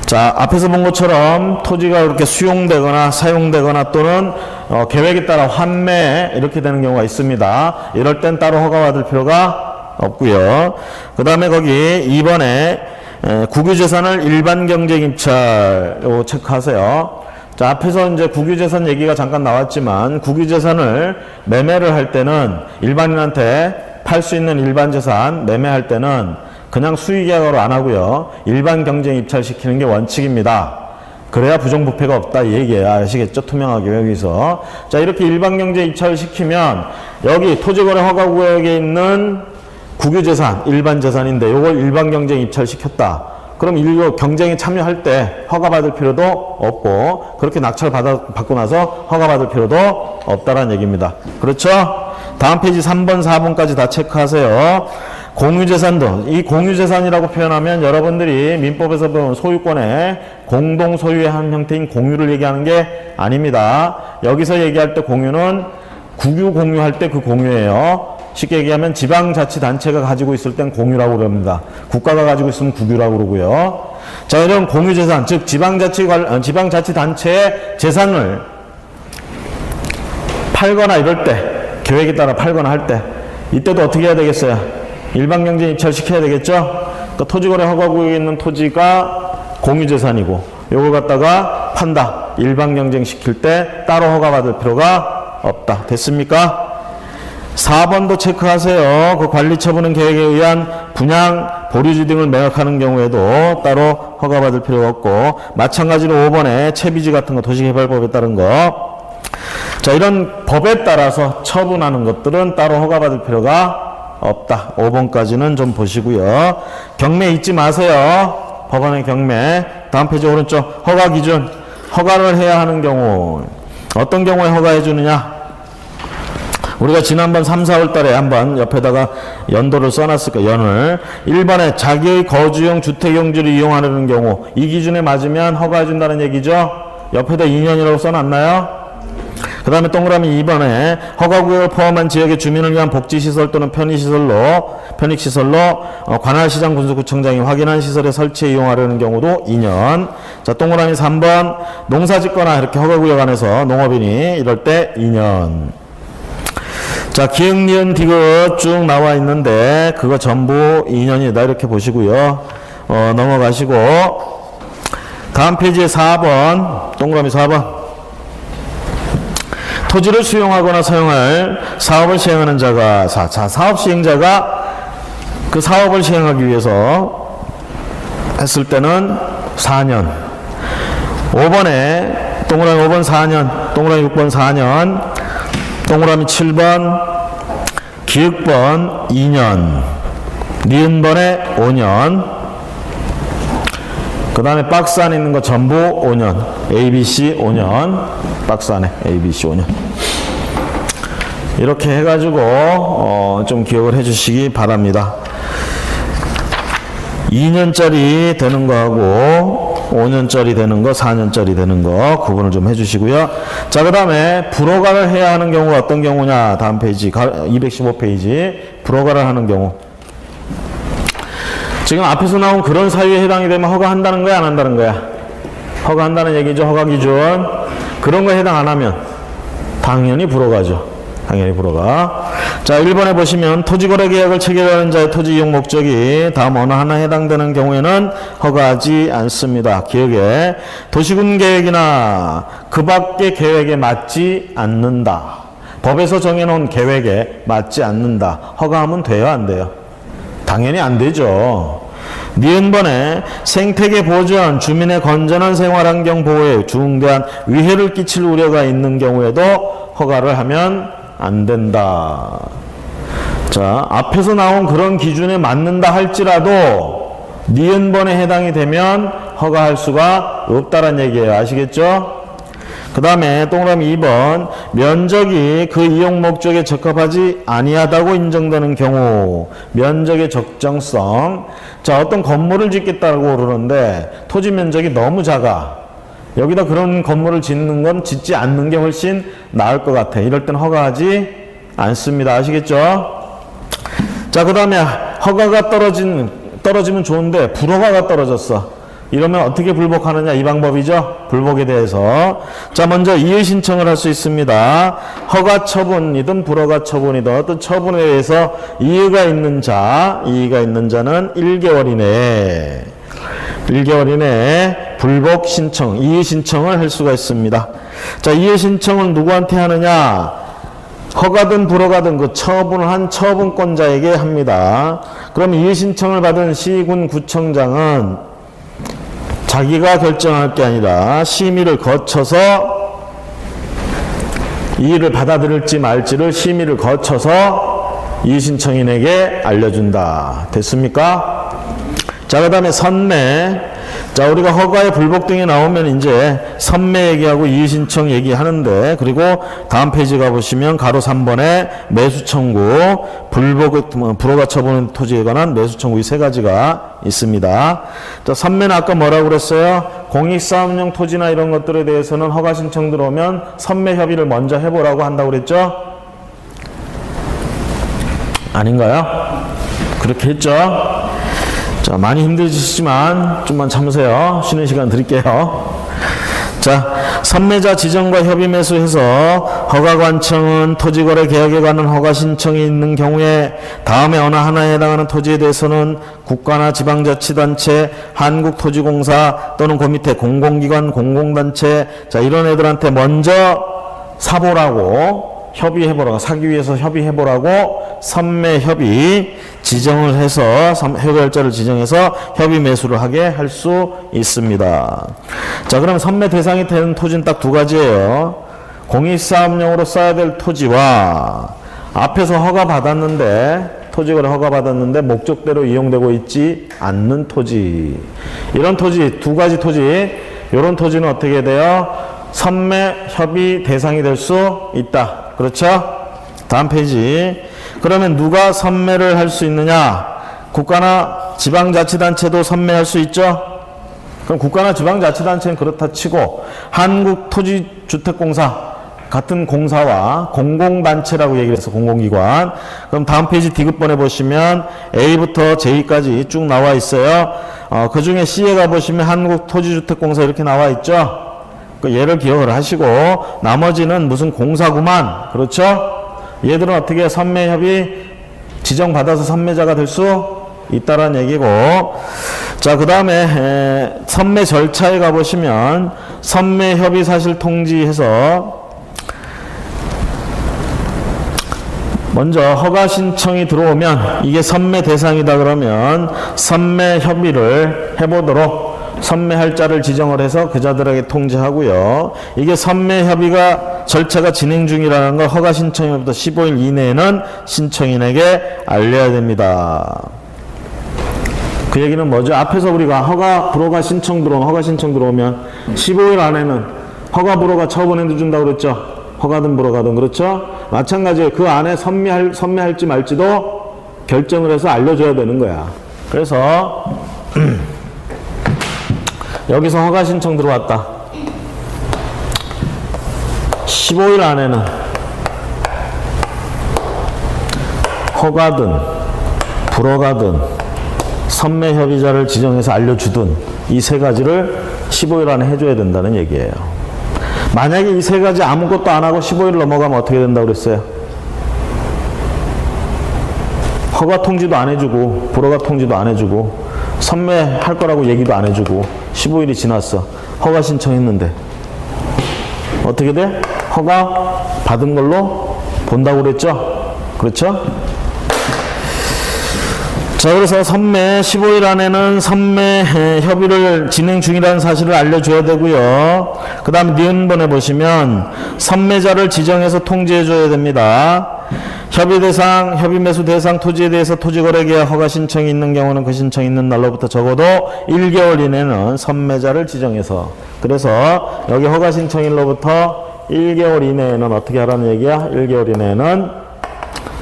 자, 앞에서 본 것처럼 토지가 그렇게 수용되거나 사용되거나 또는 계획에 따라 환매 이렇게 되는 경우가 있습니다. 이럴 땐 따로 허가받을 필요가 없고요. 그 다음에 거기 2번에 국유재산을 일반 경쟁 입찰 요거 체크하세요. 자, 앞에서 이제 국유재산 얘기가 잠깐 나왔지만 국유재산을 매매를 할 때는 일반인한테 팔 수 있는 일반 재산 매매할 때는 그냥 수의계약으로 안 하고요. 일반 경쟁 입찰시키는 게 원칙입니다. 그래야 부정부패가 없다 이 얘기예요. 아시겠죠? 투명하게 여기서. 자, 이렇게 일반 경쟁 입찰을 시키면 여기 토지거래 허가구역에 있는 국유재산, 일반 재산인데 이걸 일반 경쟁 입찰시켰다. 그럼 인류 경쟁에 참여할 때 허가받을 필요도 없고 그렇게 낙찰 받고 나서 허가받을 필요도 없다라는 얘기입니다. 그렇죠? 다음 페이지 3번, 4번까지 다 체크하세요. 공유재산도 이 공유재산이라고 표현하면 여러분들이 민법에서 배운 소유권의 공동 소유의 한 형태인 공유를 얘기하는 게 아닙니다. 여기서 얘기할 때 공유는 국유 공유할 때 그 공유예요. 쉽게 얘기하면 지방자치단체가 가지고 있을 땐 공유라고 그럽니다. 국가가 가지고 있으면 국유라고 그러고요. 자, 이런 공유재산, 즉 지방자치단체의 재산을 팔거나 이럴 때, 계획에 따라 팔거나 할 때 이때도 어떻게 해야 되겠어요? 일반 경쟁 입찰 시켜야 되겠죠? 그러니까 토지거래 허가구역에 있는 토지가 공유재산이고 요걸 갖다가 판다. 일반 경쟁 시킬 때 따로 허가받을 필요가 없다. 됐습니까? 4번도 체크하세요. 그 관리처분은 계획에 의한 분양, 보류지 등을 매각하는 경우에도 따로 허가받을 필요가 없고 마찬가지로 5번에 채비지 같은 거 도시개발법에 따른 거. 자, 이런 법에 따라서 처분하는 것들은 따로 허가받을 필요가 없다. 5번까지는 좀 보시고요. 경매 잊지 마세요. 법원의 경매. 다음 페이지 오른쪽 허가 기준. 허가를 해야 하는 경우 어떤 경우에 허가해 주느냐. 우리가 지난번 3, 4월 달에 한번 옆에다가 연도를 써놨을 거예요. 연을. 1번에 자기의 거주용 주택용지를 이용하려는 경우 이 기준에 맞으면 허가해 준다는 얘기죠. 옆에다 2년이라고 써놨나요? 그 다음에 동그라미 2번에 허가구역을 포함한 지역의 주민을 위한 복지시설 또는 편익시설로 관할시장 군수구청장이 확인한 시설에 설치해 이용하려는 경우도 2년. 자, 동그라미 3번 농사짓거나 이렇게 허가구역 안에서 농업인이 이럴 때 2년. 자, 기역, 니은, 디귿 쭉 나와 있는데 그거 전부 2년이다 이렇게 보시고요. 넘어가시고 다음 페이지에 4번 동그라미 4번 토지를 수용하거나 사용할 사업을 시행하는 자가 자, 사업 시행자가 그 사업을 시행하기 위해서 했을 때는 4년. 5번에 동그라미 5번 4년, 동그라미 6번 4년, 동그라미 7번, 기역번 2년, 니은번에 5년, 그 다음에 박스 안에 있는 거 전부 5년. ABC 5년. 박스 안에 ABC 5년. 이렇게 해가지고 좀 기억을 해주시기 바랍니다. 2년짜리 되는 거하고 5년짜리 되는 거, 4년짜리 되는 거 구분을 좀 해주시고요. 자, 그 다음에 불허가를 해야 하는 경우가 어떤 경우냐. 다음 페이지 215페이지 불허가를 하는 경우. 지금 앞에서 나온 그런 사유에 해당이 되면 허가한다는 거야, 안 한다는 거야? 허가한다는 얘기죠. 허가 기준. 그런 거에 해당 안 하면 당연히 불허가죠. 당연히 불허가. 자, 1번에 보시면 토지거래 계약을 체결하는 자의 토지 이용 목적이 다음 어느 하나에 해당되는 경우에는 허가하지 않습니다. 기억에 도시군 계획이나 그 밖의 계획에 맞지 않는다. 법에서 정해놓은 계획에 맞지 않는다. 허가하면 돼요, 안 돼요? 당연히 안 되죠. 니은번에 생태계 보전, 주민의 건전한 생활환경 보호에 중대한 위해를 끼칠 우려가 있는 경우에도 허가를 하면 안 된다. 자, 앞에서 나온 그런 기준에 맞는다 할지라도 니은번에 해당이 되면 허가할 수가 없다는 얘기예요. 아시겠죠? 그 다음에 동그라미 2번 면적이 그 이용 목적에 적합하지 아니하다고 인정되는 경우 면적의 적정성. 자, 어떤 건물을 짓겠다고 그러는데 토지 면적이 너무 작아. 여기다 그런 건물을 짓는 건 짓지 않는 게 훨씬 나을 것 같아. 이럴 땐 허가하지 않습니다. 아시겠죠? 자, 그 다음에 허가가 떨어지면 좋은데 불허가가 떨어졌어. 이러면 어떻게 불복하느냐, 이 방법이죠. 불복에 대해서. 자, 먼저 이의 신청을 할 수 있습니다. 허가 처분이든 불허가 처분이든 어떤 처분에 대해서 이의가 있는 자는 1개월 이내에 불복 신청, 이의 신청을 할 수가 있습니다. 자, 이의 신청을 누구한테 하느냐? 허가든 불허가든 그 처분을 한 처분권자에게 합니다. 그럼 이의 신청을 받은 시군 구청장은 자기가 결정할 게 아니라 심의를 거쳐서 이의를 받아들일지 말지를 심의를 거쳐서 이의 신청인에게 알려준다. 됐습니까? 자, 그 다음에 선매. 자, 우리가 허가의 불복 등이 나오면 이제 선매 얘기하고 이의 신청 얘기하는데, 그리고 다음 페이지 가보시면 가로 3번에 매수 청구, 불허가 처분 토지에 관한 매수 청구 이 세 가지가 있습니다. 자, 선매는 아까 뭐라고 그랬어요? 공익사업용 토지나 이런 것들에 대해서는 허가 신청 들어오면 선매 협의를 먼저 해보라고 한다고 그랬죠? 아닌가요? 그렇게 했죠? 자, 많이 힘드시지만 좀만 참으세요. 쉬는 시간 드릴게요. 자, 선매자 지정과 협의 매수해서 허가관청은 토지거래 계약에 관한 허가 신청이 있는 경우에 다음에 어느 하나에 해당하는 토지에 대해서는 국가나 지방자치단체, 한국토지공사 또는 그 밑에 공공기관, 공공단체, 자, 이런 애들한테 먼저 사보라고, 협의해보라고, 사기 위해서 협의해보라고 선매협의 지정을 해서 해결자를 지정해서 협의 매수를 하게 할 수 있습니다. 자, 그럼 선매 대상이 되는 토지는 딱 두 가지예요. 공익사업용으로 써야 될 토지와 앞에서 허가받았는데, 토지거래 허가받았는데 목적대로 이용되고 있지 않는 토지. 이런 토지, 두 가지 토지, 이런 토지는 어떻게 돼요? 선매 협의 대상이 될 수 있다. 그렇죠? 다음 페이지. 그러면 누가 선매를 할 수 있느냐? 국가나 지방자치단체도 선매할 수 있죠? 그럼 국가나 지방자치단체는 그렇다 치고 한국토지주택공사 같은 공사와 공공단체라고 얘기를 해서 공공기관. 그럼 다음 페이지 디귿번에 보시면 A부터 J까지 쭉 나와 있어요. 그 중에 C에 가보시면 한국토지주택공사 이렇게 나와 있죠? 그 얘를 기억을 하시고 나머지는 무슨 공사구만. 그렇죠? 얘들은 어떻게 선매협의 지정받아서 선매자가 될 수 있다라는 얘기고. 자, 그 다음에 선매 절차에 가보시면 선매협의 사실 통지해서 먼저 허가 신청이 들어오면 이게 선매 대상이다 그러면 선매 협의를 해보도록 선매할 자를 지정을 해서 그 자들에게 통지하고요. 이게 선매 협의가 절차가 진행 중이라는 걸 허가 신청일부터 15일 이내에는 신청인에게 알려야 됩니다. 그 얘기는 뭐죠? 앞에서 우리가 허가 불허가 신청 들어오면 15일 안에는 허가 불허가 처분해 준다고 그랬죠? 허가든 불허가든. 그렇죠? 마찬가지로 그 안에 선매할지 말지도 결정을 해서 알려줘야 되는 거야. 그래서 여기서 허가 신청 들어왔다. 15일 안에는 허가든 불허가든 선매 협의자를 지정해서 알려주든 이 세 가지를 15일 안에 해줘야 된다는 얘기예요. 만약에 이 세 가지 아무것도 안 하고 15일 넘어가면 어떻게 된다고 그랬어요? 허가 통지도 안 해주고 불허가 통지도 안 해주고 선매할 거라고 얘기도 안 해주고 15일이 지났어. 허가 신청했는데 어떻게 돼? 허가 받은 걸로 본다고 그랬죠? 그렇죠? 자, 그래서 선매 15일 안에는 선매 협의를 진행 중이라는 사실을 알려줘야 되고요. 그 다음에 니은번에 보시면 선매자를 지정해서 통지해줘야 됩니다. 협의 대상, 협의 매수 대상 토지에 대해서 토지거래계약 허가 신청이 있는 경우는 그 신청 있는 날로부터 적어도 1개월 이내는 선매자를 지정해서, 그래서 여기 허가 신청일로부터 1개월 이내에는 어떻게 하라는 얘기야? 1개월 이내에는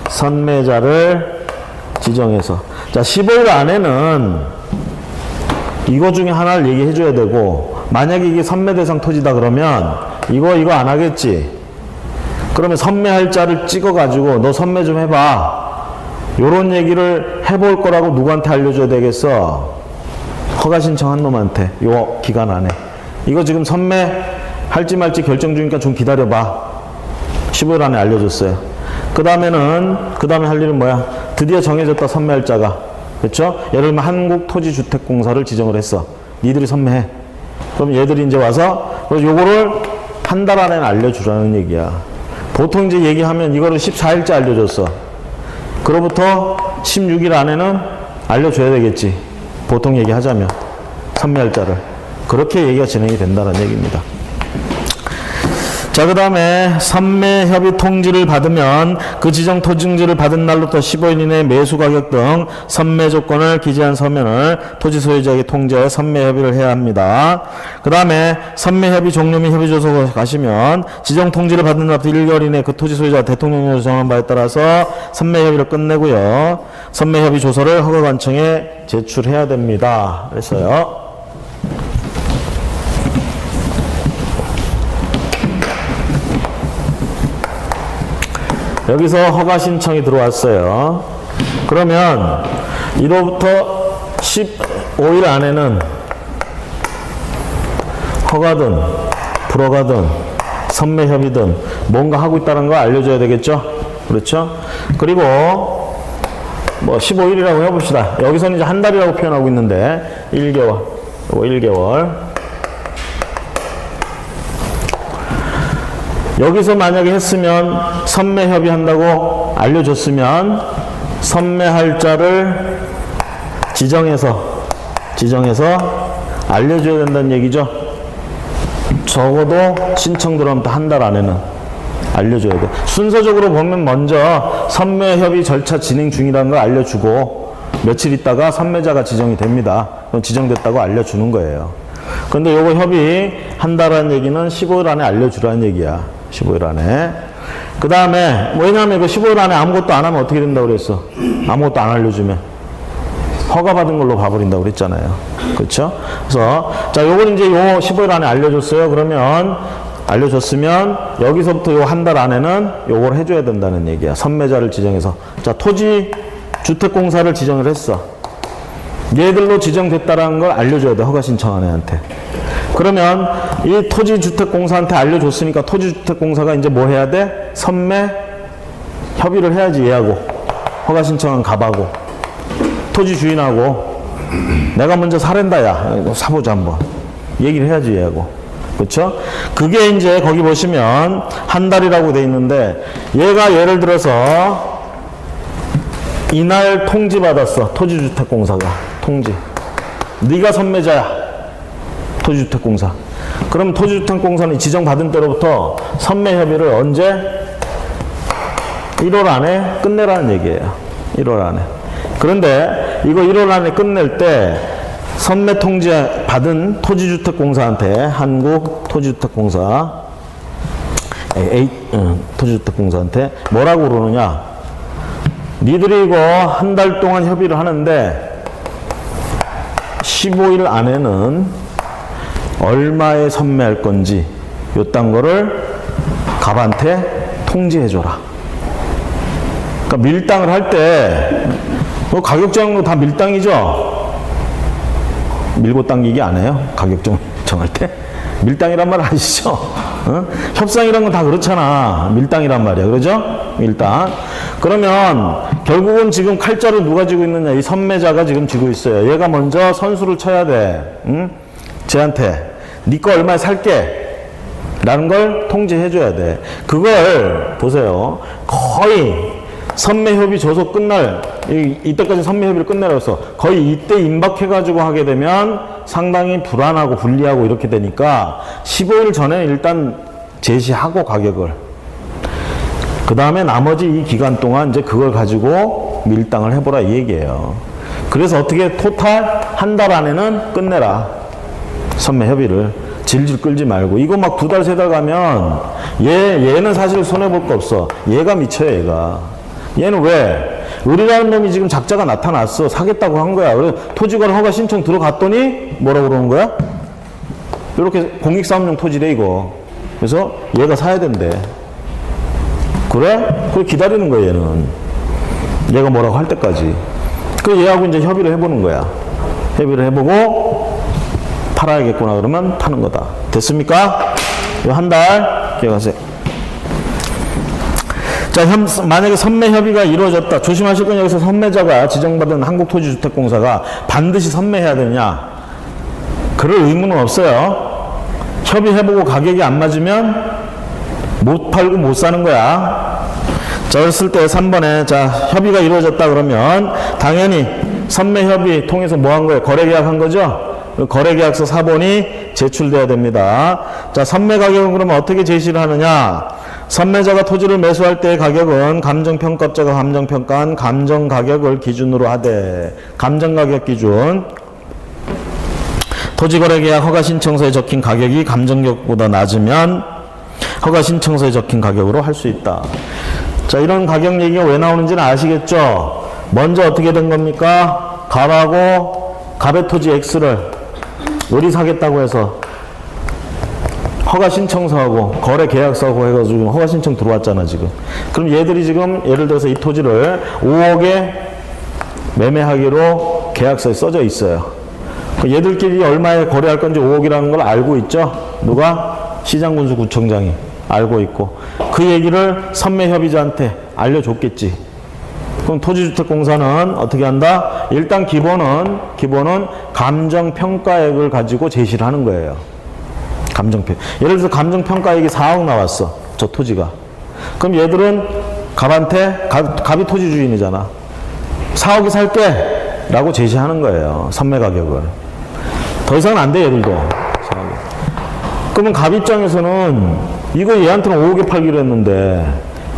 선매자를 지정해서. 자, 15일 안에는 이거 중에 하나를 얘기해 줘야 되고, 만약에 이게 선매 대상 토지다 그러면 이거 안 하겠지. 그러면 선매할 자를 찍어가지고 너 선매 좀 해봐. 요런 얘기를 해볼 거라고 누구한테 알려줘야 되겠어? 허가 신청한 놈한테. 요 기간 안에. 이거 지금 선매 할지 말지 결정 중이니까 좀 기다려봐. 15일 안에 알려줬어요. 그 다음에 할 일은 뭐야? 드디어 정해졌다, 선매할 자가. 그렇죠? 예를 들면 한국토지주택공사를 지정을 했어. 니들이 선매해. 그럼 얘들이 이제 와서 요거를 한 달 안에는 알려주라는 얘기야. 보통 이제 얘기하면 이거를 14일째 알려줬어. 그로부터 16일 안에는 알려줘야 되겠지. 보통 얘기하자면. 선매할 자를. 그렇게 얘기가 진행이 된다는 얘기입니다. 자, 그 다음에 선매협의 통지를 받으면 그 지정 토지를 받은 날로부터 15일 이내에 매수 가격 등 선매 조건을 기재한 서면을 토지 소유자에게 통지하여 선매협의를 해야 합니다. 그 다음에 선매협의 종료 및 협의조서 가시면 지정 통지를 받은 날부터 1개월 이내에 그 토지 소유자가 대통령령으로 정한 바에 따라서 선매협의를 끝내고요. 선매협의 조서를 허가관청에 제출해야 됩니다. 그래서요. 여기서 허가 신청이 들어왔어요. 그러면 1호부터 15일 안에는 허가든 불허가든 선매협의든 뭔가 하고 있다는 거 알려줘야 되겠죠? 그렇죠? 그리고 뭐 15일이라고 해봅시다. 여기서는 이제 한 달이라고 표현하고 있는데 1개월, 1개월. 여기서 만약에 했으면 선매협의 한다고 알려줬으면 선매할 자를 지정해서 알려줘야 된다는 얘기죠. 적어도 신청 들어오면 한 달 안에는 알려줘야 돼. 순서적으로 보면 먼저 선매협의 절차 진행 중이라는 걸 알려주고 며칠 있다가 선매자가 지정이 됩니다. 그럼 지정됐다고 알려주는 거예요. 그런데 요거 협의 한다라는 얘기는 15일 안에 알려주라는 얘기야. 15일 안에. 그 다음에, 왜냐하면 이거 15일 안에 아무것도 안 하면 어떻게 된다고 그랬어? 아무것도 안 알려주면. 허가받은 걸로 봐버린다고 그랬잖아요. 그렇죠? 그래서, 자, 요건 이제 요 15일 안에 알려줬어요. 그러면, 알려줬으면, 여기서부터 요 한 달 안에는 요걸 해줘야 된다는 얘기야. 선매자를 지정해서. 자, 토지주택공사를 지정을 했어. 얘들로 지정됐다라는 걸 알려줘야 돼. 허가 신청한 애한테. 그러면 이 토지주택공사한테 알려줬으니까 토지주택공사가 이제 뭐 해야 돼? 선매 협의를 해야지. 얘하고 허가 신청한 갑하고 토지 주인하고 내가 먼저 사랜다. 야 사보자 한번 얘기를 해야지. 얘하고. 그렇죠? 그게 이제 거기 보시면 한 달이라고 돼 있는데 얘가 예를 들어서 이날 통지 받았어. 토지주택공사가 통지. 네가 선매자야. 토지주택공사. 그럼 토지주택공사는 지정받은 때로부터 선매협의를 언제? 1월 안에 끝내라는 얘기예요. 1월 안에. 그런데 이거 1월 안에 끝낼 때 선매 통지 받은 토지주택공사한테 한국토지주택공사 토지주택공사한테 뭐라고 그러느냐? 니들이 이거 한 달 동안 협의를 하는데 15일 안에는 얼마에 선매할 건지 요딴 거를 갑한테 통지해줘라. 그러니까 밀당을 할 때 가격 정도 다 밀당이죠. 밀고 당기기 안 해요. 가격 정할 때 밀당이란 말 아시죠? 어? 협상이란 건 다 그렇잖아. 밀당이란 말이야. 그러죠? 밀당. 그러면 결국은 지금 칼자루 누가 쥐고 있느냐? 이 선매자가 지금 쥐고 있어요. 얘가 먼저 선수를 쳐야 돼. 응? 쟤한테 네 거 얼마에 살게 라는 걸 통지해줘야 돼. 그걸 보세요. 거의 선매협의 조서 끝날 이때까지 선매협의를 끝내라고 했어. 거의 이때 임박해가지고 하게 되면 상당히 불안하고 불리하고 이렇게 되니까 15일 전에 일단 제시하고 가격을 그 다음에 나머지 이 기간 동안 이제 그걸 가지고 밀당을 해보라 이 얘기예요. 그래서 어떻게 토탈 한 달 안에는 끝내라. 선매협의를 질질 끌지 말고. 이거 막 2달, 3달 가면 얘는 사실 손해볼 거 없어. 얘가 미쳐요. 얘가. 얘는 왜? 을이라는 놈이 지금 작자가 나타났어. 사겠다고 한 거야. 그래서 토지거래 허가 신청 들어갔더니 뭐라고 그러는 거야? 이렇게 공익사업용 토지래 이거. 그래서 얘가 사야 된대. 그래? 그래 기다리는 거야 얘는. 얘가 뭐라고 할 때까지. 그 얘하고 이제 협의를 해보는 거야. 협의를 해보고 팔아야겠구나 그러면 파는 거다. 됐습니까? 한 달 기억하세요. 자, 만약에 선매 협의가 이루어졌다. 조심하실 건 여기서 선매자가 지정받은 한국토지주택공사가 반드시 선매해야 되느냐? 그럴 의무는 없어요. 협의해보고 가격이 안 맞으면 못 팔고 못 사는 거야. 자, 그랬을 때 3번에 자, 협의가 이루어졌다 그러면 당연히 선매 협의 통해서 뭐 한 거예요? 거래계약 한 거죠? 거래계약서 사본이 제출돼야 됩니다. 자, 선매 가격은 그러면 어떻게 제시를 하느냐? 선매자가 토지를 매수할 때의 가격은 감정평가업자가 감정평가한 감정가격을 기준으로 하되, 감정가격 기준, 토지거래계약 허가신청서에 적힌 가격이 감정가격보다 낮으면 허가신청서에 적힌 가격으로 할 수 있다. 자, 이런 가격 얘기가 왜 나오는지는 아시겠죠? 먼저 어떻게 된 겁니까? 갑하고 갑의 토지 X를 우리 사겠다고 해서 허가신청서하고 거래계약서하고 해가지고 허가신청 들어왔잖아 지금. 그럼 얘들이 지금 예를 들어서 이 토지를 5억에 매매하기로 계약서에 써져 있어요. 얘들끼리 얼마에 거래할 건지 5억이라는 걸 알고 있죠? 누가? 시장군수구청장이 알고 있고 그 얘기를 선매협의자한테 알려줬겠지. 그럼 토지주택공사는 어떻게 한다? 일단 기본은 감정평가액을 가지고 제시를 하는 거예요. 감정평. 예를 들어서 감정평가액이 4억 나왔어. 저 토지가. 그럼 얘들은 갑이 토지주인이잖아. 4억에 살게 라고 제시하는 거예요. 선매 가격을. 더 이상은 안 돼, 얘들도. 그러면 갑 입장에서는 이거 얘한테는 5억에 팔기로 했는데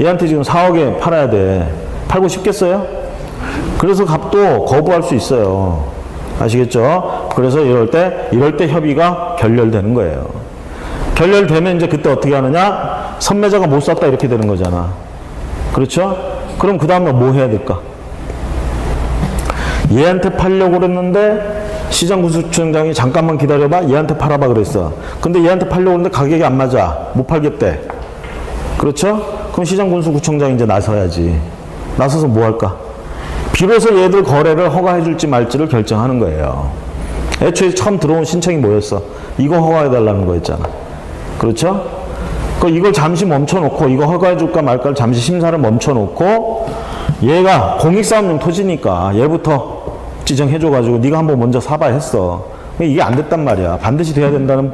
얘한테 지금 4억에 팔아야 돼. 팔고 싶겠어요? 그래서 갑도 거부할 수 있어요. 아시겠죠? 그래서 이럴 때 협의가 결렬되는 거예요. 결렬되면 이제 그때 어떻게 하느냐? 선매자가 못 샀다 이렇게 되는 거잖아. 그렇죠? 그럼 그 다음에 뭐 해야 될까? 얘한테 팔려고 그랬는데 시장군수청장이 잠깐만 기다려봐. 얘한테 팔아봐 그랬어. 근데 얘한테 팔려고 했는데 가격이 안 맞아. 못 팔겠대. 그렇죠? 그럼 시장군수구청장이 이제 나서야지. 나서서 뭐 할까? 비로소 얘들 거래를 허가해줄지 말지를 결정하는 거예요. 애초에 처음 들어온 신청이 뭐였어? 이거 허가해달라는 거였잖아. 그렇죠? 이걸 잠시 멈춰놓고 이거 허가해줄까 말까를 잠시 심사를 멈춰놓고 얘가 공익사업용 토지니까 얘부터 지정해줘가지고 네가 한번 먼저 사봐 했어. 이게 안 됐단 말이야. 반드시 돼야 된다는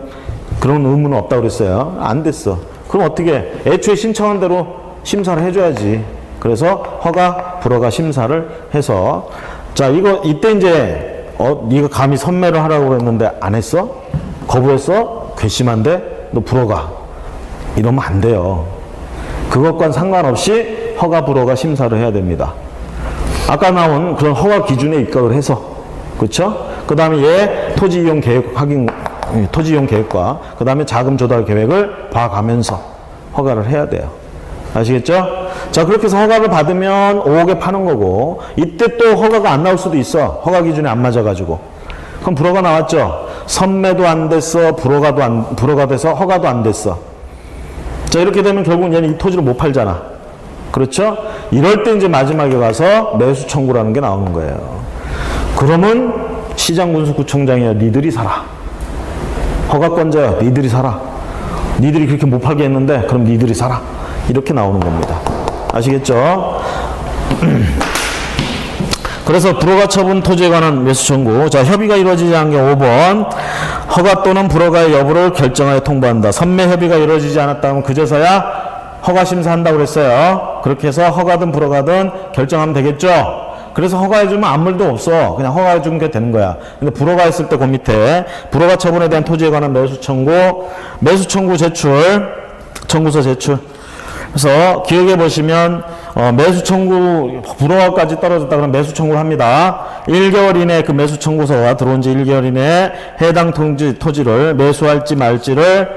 그런 의무는 없다고 그랬어요. 안 됐어. 그럼 어떻게? 애초에 신청한 대로 심사를 해줘야지. 그래서 허가, 불허가 심사를 해서 자 이때 이제 네가 감히 선매를 하라고 그랬는데 안 했어? 거부했어? 괘씸한데 너 불허가. 이러면 안 돼요. 그것과는 상관없이 허가, 불허가 심사를 해야 됩니다. 아까 나온 그런 허가 기준에 입각을 해서 그렇죠? 그 다음에 얘 토지이용 계획과 그 다음에 자금 조달 계획을 봐가면서 허가를 해야 돼요. 아시겠죠? 자, 그렇게 해서 허가를 받으면 5억에 파는 거고 이때 또 허가가 안 나올 수도 있어. 허가 기준에 안 맞아가지고. 그럼 불허가 나왔죠? 선매도 안 됐어. 불허가 돼서 허가도 안 됐어. 자, 이렇게 되면 결국은 얘는 이 토지를 못 팔잖아. 그렇죠? 이럴 때 이제 마지막에 가서 매수 청구라는 게 나오는 거예요. 그러면 시장군수구청장이야 니들이 사라. 허가권자야 니들이 사라. 니들이 그렇게 못 팔게 했는데 그럼 니들이 사라. 이렇게 나오는 겁니다. 아시겠죠? 그래서 불허가 처분 토지에 관한 매수 청구. 자, 협의가 이루어지지 않은 경우 5번 허가 또는 불허가의 여부를 결정하여 통보한다. 선매 협의가 이루어지지 않았다면 그제서야 허가 심사한다고 그랬어요. 그렇게 해서 허가든 불허가든 결정하면 되겠죠. 그래서 허가해주면 아무 일도 없어. 그냥 허가해주면 게 되는 거야. 근데 불허가 했을 때 그 밑에 불허가 처분에 대한 토지에 관한 매수 청구 제출, 청구서 제출. 그래서 기억해 보시면 매수 청구 불허가까지 떨어졌다 그러면 매수 청구를 합니다. 1개월 이내에 그 매수 청구서가 들어온 지 1개월 이내에 해당 토지를 매수할지 말지를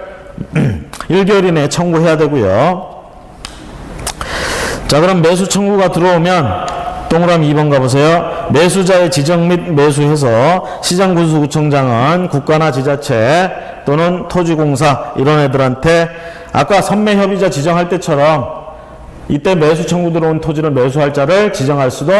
1개월 이내에 청구해야 되고요. 자, 그럼 매수 청구가 들어오면 동그라미 2번 가보세요. 매수자의 지정 및 매수해서 시장군수구청장은 국가나 지자체 또는 토지공사 이런 애들한테 아까 선매협의자 지정할 때처럼 이때 매수 청구 들어온 토지를 매수할 자를 지정할 수도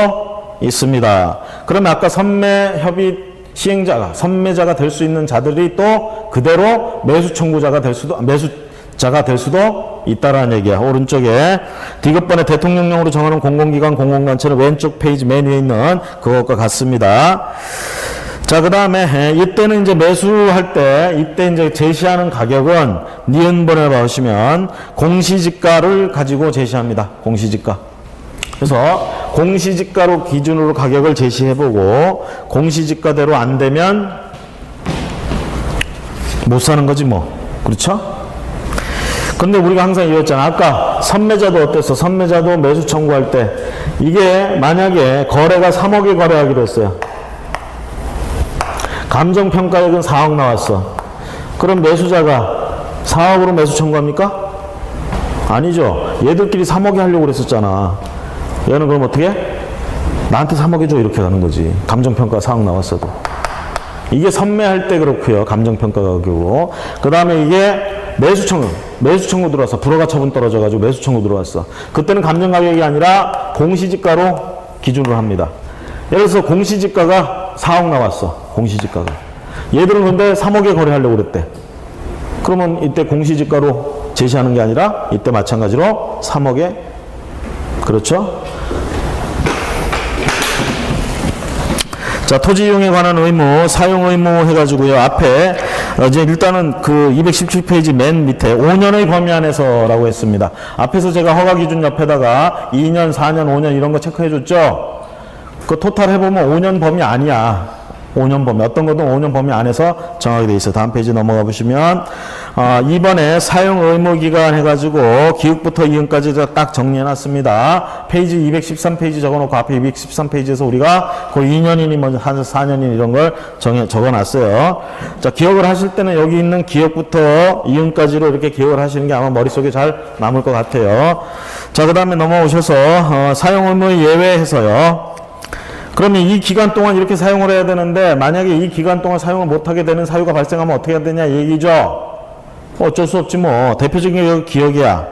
있습니다. 그러면 아까 선매 협의 시행자가, 선매자가 될 수 있는 자들이 또 그대로 매수 청구자가 될 수도, 매수자가 될 수도 있다라는 얘기야. 오른쪽에 디귿번에 대통령령으로 정하는 공공기관, 공공단체는 왼쪽 페이지 맨 위에 있는 그것과 같습니다. 자, 그 다음에 이때는 이제 매수할 때 이때 이제 제시하는 가격은 니은번에 보시면 공시지가를 가지고 제시합니다. 공시지가. 그래서 공시지가로 기준으로 가격을 제시해보고 공시지가대로 안 되면 못 사는 거지 뭐. 그렇죠? 근데 우리가 항상 이랬잖아. 아까 선매자도 어땠어? 선매자도 매수 청구할 때 이게 만약에 거래가 3억에 거래하기로 했어요. 감정평가액은 4억 나왔어. 그럼 매수자가 4억으로 매수 청구합니까? 아니죠. 얘들끼리 3억에 하려고 그랬었잖아. 얘는 그럼 어떻게? 나한테 3억 해줘 이렇게 가는 거지. 감정평가 4억 나왔어도. 이게 선매할 때 그렇고요. 감정평가 가격으로. 그 다음에 이게 매수청구 들어왔어. 불허가 처분 떨어져가지고 매수청구 들어왔어. 그때는 감정가격이 아니라 공시지가로 기준으로 합니다. 예를 들어서 공시지가가 4억 나왔어. 공시지가가. 얘들은 근데 3억에 거래하려고 그랬대. 그러면 이때 공시지가로 제시하는 게 아니라 이때 마찬가지로 3억에, 그렇죠? 자, 토지 이용에 관한 의무, 사용 의무 해가지고요. 앞에 이제 일단은 그 217페이지 맨 밑에 5년의 범위 안에서라고 했습니다. 앞에서 제가 허가 기준 옆에다가 2년, 4년, 5년 이런 거 체크해 줬죠. 그 토탈 해보면 5년 범위 아니야. 5년 범위. 어떤 것도 5년 범위 안에서 정하게 돼 있어요. 다음 페이지 넘어가 보시면 2번에 사용 의무 기간 해가지고 기획부터 이응까지 딱 정리해 놨습니다. 페이지 213페이지 적어놓고 앞에 213페이지에서 우리가 거의 2년이니 뭐 한 4년이니 이런 걸 적어놨어요. 자, 기억을 하실 때는 여기 있는 기억부터 이응까지로 이렇게 기억을 하시는 게 아마 머릿속에 잘 남을 것 같아요. 자, 그 다음에 넘어오셔서 사용 의무 예외해서요. 그러면 이 기간 동안 이렇게 사용을 해야 되는데 만약에 이 기간 동안 사용을 못하게 되는 사유가 발생하면 어떻게 해야 되냐 얘기죠. 어쩔 수 없지 뭐. 대표적인 기억이야.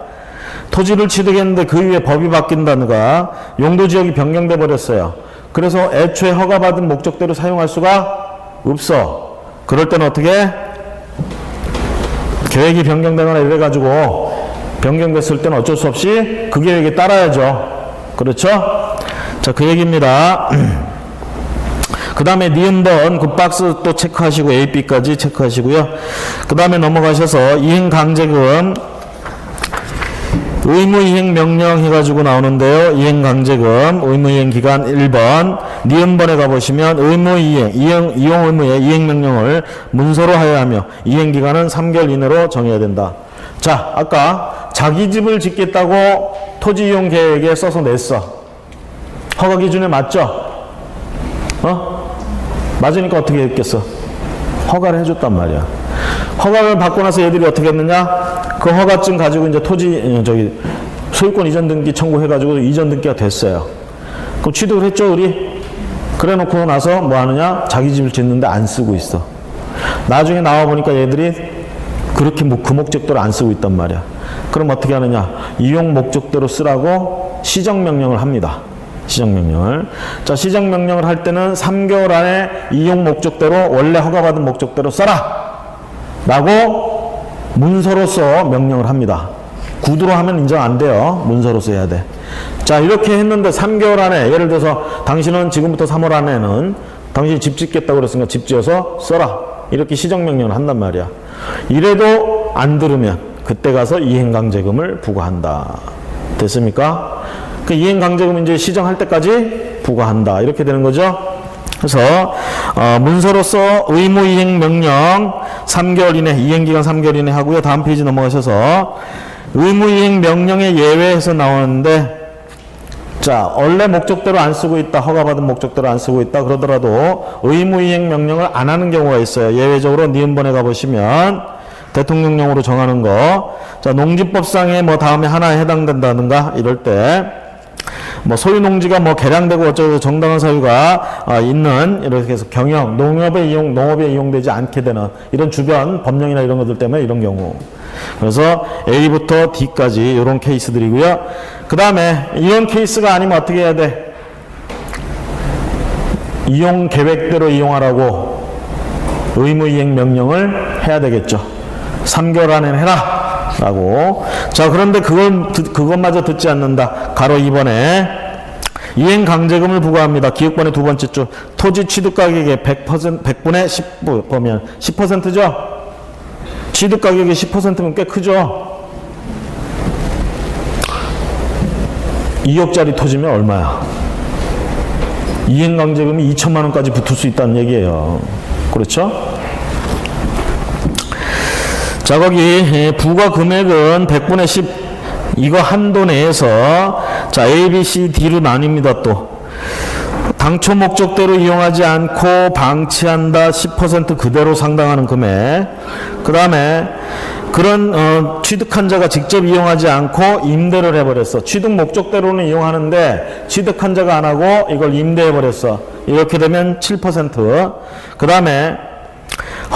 토지를 취득했는데 그 위에 법이 바뀐다든가 용도지역이 변경돼 버렸어요. 그래서 애초에 허가받은 목적대로 사용할 수가 없어. 그럴 때는 어떻게? 계획이 변경되거나 이래가지고 변경됐을 때는 어쩔 수 없이 그 계획에 따라야죠. 그렇죠? 자, 그 얘기입니다. 그 다음에 니은번 그 박스 또 체크하시고 A, B까지 체크하시고요. 그 다음에 넘어가셔서 이행강제금 의무이행 명령 해가지고 나오는데요. 이행강제금 의무이행기간 1번 니은번에 가보시면 의무이행 이용 의무의 이행명령을 문서로 하여야 하며 이행기간은 3개월 이내로 정해야 된다. 자, 아까 자기 집을 짓겠다고 토지이용 계획에 써서 냈어. 허가 기준에 맞죠? 맞으니까 어떻게 했겠어? 허가를 해줬단 말이야. 허가를 받고 나서 얘들이 어떻게 했느냐? 그 허가증 가지고 이제 소유권 이전 등기 청구해가지고 이전 등기가 됐어요. 그럼 취득을 했죠, 우리? 그래 놓고 나서 뭐 하느냐? 자기 집을 짓는데 안 쓰고 있어. 나중에 나와보니까 얘들이 그렇게 그 목적대로 안 쓰고 있단 말이야. 그럼 어떻게 하느냐? 이용 목적대로 쓰라고 시정명령을 합니다. 시정명령을. 자, 시정명령을 할 때는 3개월 안에 이용 목적대로 원래 허가받은 목적대로 써라! 라고 문서로서 명령을 합니다. 구두로 하면 인정 안 돼요. 문서로서 해야 돼. 자, 이렇게 했는데 3개월 안에 예를 들어서 당신은 지금부터 3월 안에는 당신이 집 짓겠다고 그랬으니까 집 지어서 써라. 이렇게 시정명령을 한단 말이야. 이래도 안 들으면 그때 가서 이행강제금을 부과한다. 됐습니까? 그 이행강제금 이제 시정할 때까지 부과한다. 이렇게 되는 거죠. 그래서 문서로서 의무이행명령 3개월 이내, 이행기간 3개월 이내 하고요. 다음 페이지 넘어가셔서 의무이행명령에 예외해서 나오는데, 자, 원래 목적대로 안 쓰고 있다, 허가받은 목적대로 안 쓰고 있다 그러더라도 의무이행명령을 안 하는 경우가 있어요. 예외적으로 니은번에 가보시면 대통령령으로 정하는 거, 자, 농지법상에 뭐 다음에 하나에 해당된다든가 이럴 때 뭐 소유농지가 뭐 개량되고 어쩌고 정당한 사유가 있는, 이렇게 해서 경영, 농업에 이용되지 않게 되는 이런 주변 법령이나 이런 것들 때문에 이런 경우. 그래서 A부터 D까지 이런 케이스들이고요. 그 다음에 이런 케이스가 아니면 어떻게 해야 돼? 이용 계획대로 이용하라고 의무이행 명령을 해야 되겠죠. 3개월 안에 해라 라고. 자, 그런데 그것마저 듣지 않는다. 가로 2번에 이행 강제금을 부과합니다. 기획본의 두 번째 줄. 토지 취득 가격의 100분의 10 보면 10%죠? 취득 가격이 10%면 꽤 크죠? 2억짜리 토지면 얼마야? 이행 강제금이 2천만 원까지 붙을 수 있다는 얘기예요. 그렇죠? 자, 거기 부과 금액은 100분의 10 이거 한도 내에서 자, A, B, C, D로 나뉩니다. 또 당초 목적대로 이용하지 않고 방치한다 10% 그대로 상당하는 금액. 그 다음에 그런 취득한 자가 직접 이용하지 않고 임대를 해버렸어. 취득 목적대로는 이용하는데 취득한 자가 안 하고 이걸 임대해버렸어. 이렇게 되면 7%. 그 다음에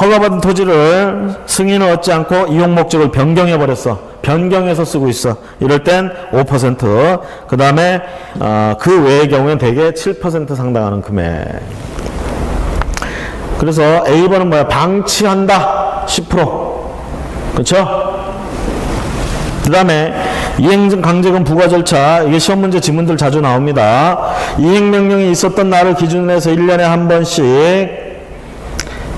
허가받은 토지를 승인을 얻지 않고 이용 목적을 변경해버렸어. 변경해서 쓰고 있어. 이럴 땐 5%. 그 다음에 그 외의 경우엔 대개 7% 상당하는 금액. 그래서 A번은 뭐야? 방치한다 10%. 그렇죠? 그 다음에 이행강제금 부과 절차. 이게 시험 문제 지문들 자주 나옵니다. 이행명령이 있었던 날을 기준으로 해서 1년에 한 번씩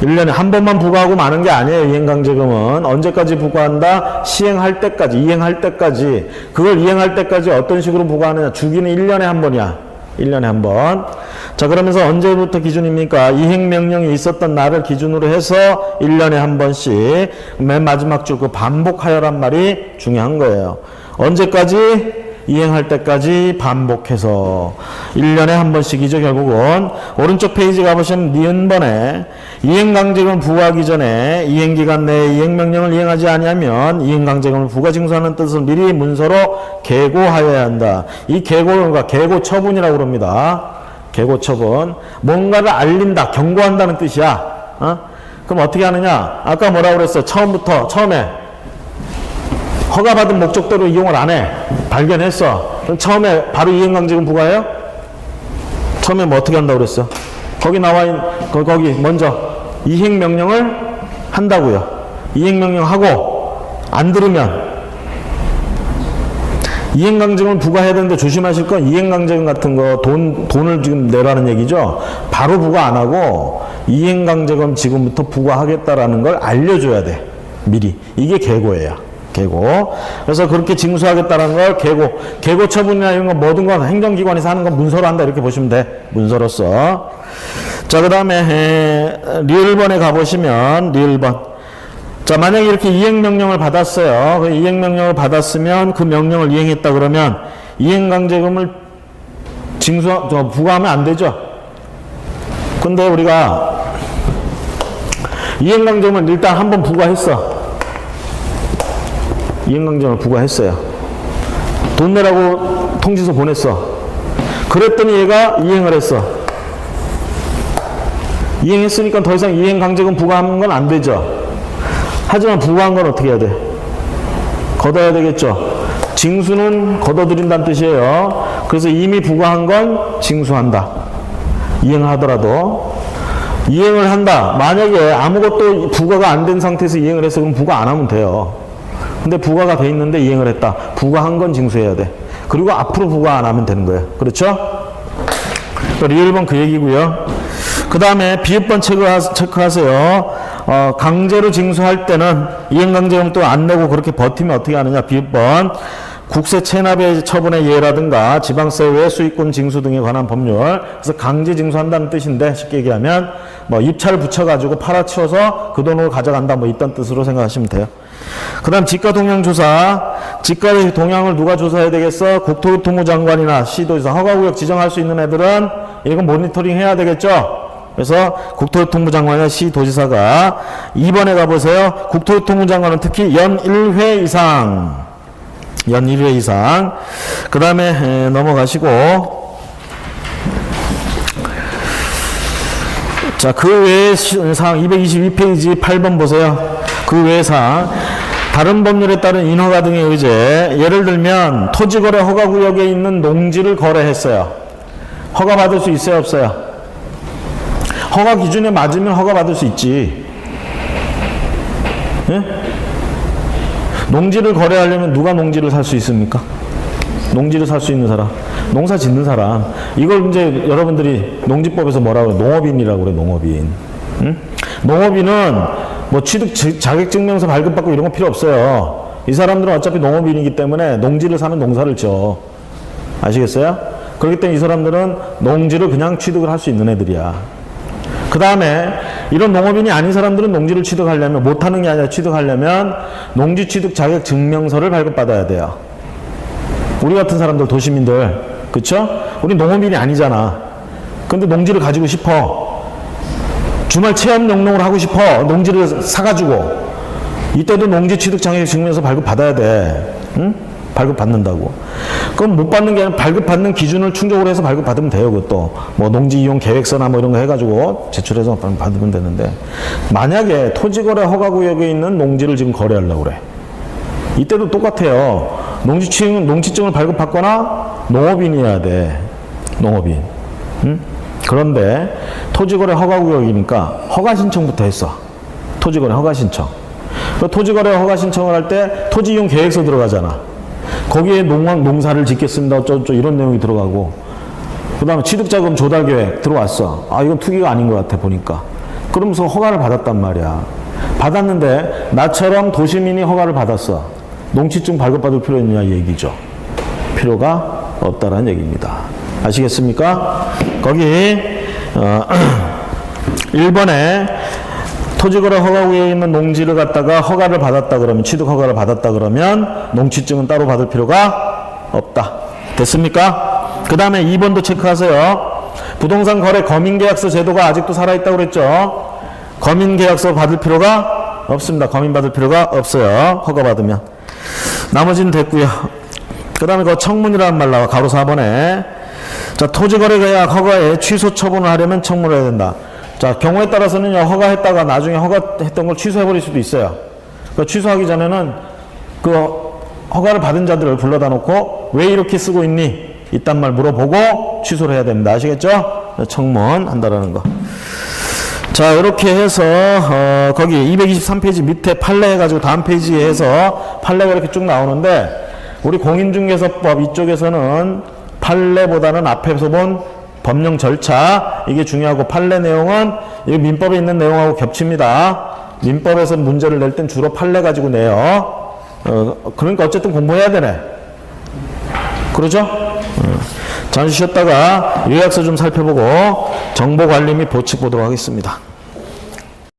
1년에 한 번만 부과하고 마는 게 아니에요. 이행강제금은 언제까지 부과한다? 시행할 때까지, 이행할 때까지. 그걸 이행할 때까지 어떤 식으로 부과하느냐? 주기는 1년에 한 번이야. 1년에 한 번. 자, 그러면서 언제부터 기준입니까? 이행명령이 있었던 날을 기준으로 해서 1년에 한 번씩. 맨 마지막 줄 그 반복하여란 말이 중요한 거예요. 언제까지? 이행할 때까지 반복해서 1년에 한 번씩이죠. 결국은 오른쪽 페이지 가보시면 니은번에 이행강제금 부과하기 전에 이행기간 내에 이행명령을 이행하지 아니하면 이행강제금을 부과징수하는 뜻을 미리 문서로 계고하여야 한다. 이 계고가 계고처분이라고 그럽니다. 계고처분. 뭔가를 알린다, 경고한다는 뜻이야. 그럼 어떻게 하느냐? 아까 뭐라고 그랬어? 처음에 허가받은 목적대로 이용을 안 해. 발견했어. 그럼 처음에 바로 이행강제금 부과해요? 처음에 뭐 어떻게 한다고 그랬어? 거기 나와 있는, 거기 먼저 이행명령을 한다고요. 이행명령 하고 안 들으면 이행강제금을 부과해야 되는데 조심하실 건 이행강제금 같은 거 돈을 지금 내라는 얘기죠. 바로 부과 안 하고 이행강제금 지금부터 부과하겠다라는 걸 알려줘야 돼. 미리. 이게 계고예요. 계고. 그래서 그렇게 징수하겠다는 걸 계고 처분이나 이런 거 모든 건 행정기관에서 하는 건 문서로 한다 이렇게 보시면 돼. 문서로서. 자, 그 다음에 리을번에 가보시면 리을번. 자, 만약에 이렇게 이행명령을 받았어요. 그 이행명령을 받았으면 그 명령을 이행했다 그러면 이행강제금을 부과하면 안 되죠. 근데 우리가 이행강제금을 일단 한번 부과했어. 이행강제금을 부과했어요. 돈 내라고 통지서 보냈어. 그랬더니 얘가 이행을 했어. 이행했으니까 더 이상 이행강제금 부과하는 건 안 되죠. 하지만 부과한 건 어떻게 해야 돼? 걷어야 되겠죠. 징수는 걷어들인다는 뜻이에요. 그래서 이미 부과한 건 징수한다. 이행하더라도. 이행을 한다. 만약에 아무것도 부과가 안 된 상태에서 이행을 했어. 그럼 부과 안 하면 돼요. 근데 부과가 돼 있는데 이행을 했다. 부과한 건 징수해야 돼. 그리고 앞으로 부과 안 하면 되는 거예요. 그렇죠? 리을번 그 얘기고요. 그 다음에 비읍번 체크하세요. 강제로 징수할 때는 이행강제금 또 안 내고 그렇게 버티면 어떻게 하느냐. 비읍번. 국세 체납의 처분의 예라든가 지방세 외 수익권 징수 등에 관한 법률. 그래서 강제 징수한다는 뜻인데 쉽게 얘기하면 뭐 입찰 붙여가지고 팔아치워서 그 돈으로 가져간다 뭐 이딴 뜻으로 생각하시면 돼요. 그 다음 지가 동향 조사. 지가의 동향을 누가 조사해야 되겠어? 국토교통부 장관이나 시도지사 허가구역 지정할 수 있는 애들은 이건 모니터링 해야 되겠죠? 그래서 국토교통부 장관이나 시도지사가 2번에 가보세요. 국토교통부 장관은 특히 연 1회 이상. 그 다음에 넘어가시고 자, 그 외의 사항 222페이지 8번 보세요. 그 외의 사항 다른 법률에 따른 인허가 등에 의제, 예를 들면 토지거래 허가구역에 있는 농지를 거래했어요. 허가받을 수 있어요, 없어요? 허가 기준에 맞으면 허가받을 수 있지. 예? 농지를 거래하려면 누가 농지를 살 수 있습니까? 농지를 살 수 있는 사람, 농사 짓는 사람. 이걸 이제 여러분들이 농지법에서 뭐라고 그래? 농업인이라고 그래, 농업인. 응? 농업인은 뭐 취득 자격증명서 발급받고 이런 거 필요 없어요. 이 사람들은 어차피 농업인이기 때문에 농지를 사면 농사를 지어. 아시겠어요? 그렇기 때문에 이 사람들은 농지를 그냥 취득을 할 수 있는 애들이야. 그 다음에 이런 농업인이 아닌 사람들은 농지를 취득하려면, 못하는 게 아니라 취득하려면 농지 취득 자격 증명서를 발급받아야 돼요. 우리 같은 사람들, 도시민들, 그쵸? 우리 농업인이 아니잖아. 근데 농지를 가지고 싶어. 주말 체험 영농을 하고 싶어. 농지를 사가지고. 이때도 농지 취득 자격 증명서 발급받아야 돼. 응? 발급받는다고. 그럼 못 받는 게 아니라 발급받는 기준을 충족을 해서 발급받으면 돼요, 그것도. 뭐 농지 이용 계획서나 뭐 이런 거 해가지고 제출해서 받으면 되는데, 만약에 토지거래 허가구역에 있는 농지를 지금 거래하려고 그래. 이때도 똑같아요. 농지증을 발급받거나 농업인이어야 돼. 농업인. 응? 그런데 토지거래 허가구역이니까 허가신청부터 했어. 토지거래 허가신청. 토지거래 허가신청을 할 때 토지이용 계획서 들어가잖아. 거기에 농사를 짓겠습니다. 어쩌고 이런 내용이 들어가고, 그 다음에 취득자금 조달 계획 들어왔어. 아, 이건 투기가 아닌 것 같아, 보니까. 그러면서 허가를 받았단 말이야. 받았는데 나처럼 도시민이 허가를 받았어. 농지증 발급받을 필요 있느냐 이 얘기죠. 필요가 없다라는 얘기입니다. 아시겠습니까? 거기 1번에 토지거래 허가구역에 있는 농지를 갖다가 허가를 받았다 그러면, 취득 허가를 받았다 그러면 농지증은 따로 받을 필요가 없다. 됐습니까? 그 다음에 2번도 체크하세요. 부동산 거래 거민계약서 제도가 아직도 살아있다고 그랬죠. 거민계약서 받을 필요가 없습니다. 거민 받을 필요가 없어요. 허가 받으면. 나머지는 됐고요. 그 다음에 그 청문이라는 말 나와. 가로 4번에. 자, 토지거래계약 허가에 취소 처분을 하려면 청문을 해야 된다. 자, 경우에 따라서는 허가했다가 나중에 허가했던 걸 취소해버릴 수도 있어요. 그러니까 취소하기 전에는 그 허가를 받은 자들을 불러다 놓고 왜 이렇게 쓰고 있니? 이딴 말 물어보고 취소를 해야 됩니다. 아시겠죠? 청문 한다라는 거. 자, 이렇게 해서 거기 223페이지 밑에 판례 해가지고 다음 페이지에 해서 판례가 이렇게 쭉 나오는데, 우리 공인중개사법 이쪽에서는 판례보다는 앞에서 본 법령 절차, 이게 중요하고, 판례 내용은 이 민법에 있는 내용하고 겹칩니다. 민법에서 문제를 낼 땐 주로 판례 가지고 내요. 그러니까 어쨌든 공부해야 되네. 그러죠? 잠시 쉬었다가 요약서 좀 살펴보고 정보관리 및 보칙 보도록 하겠습니다.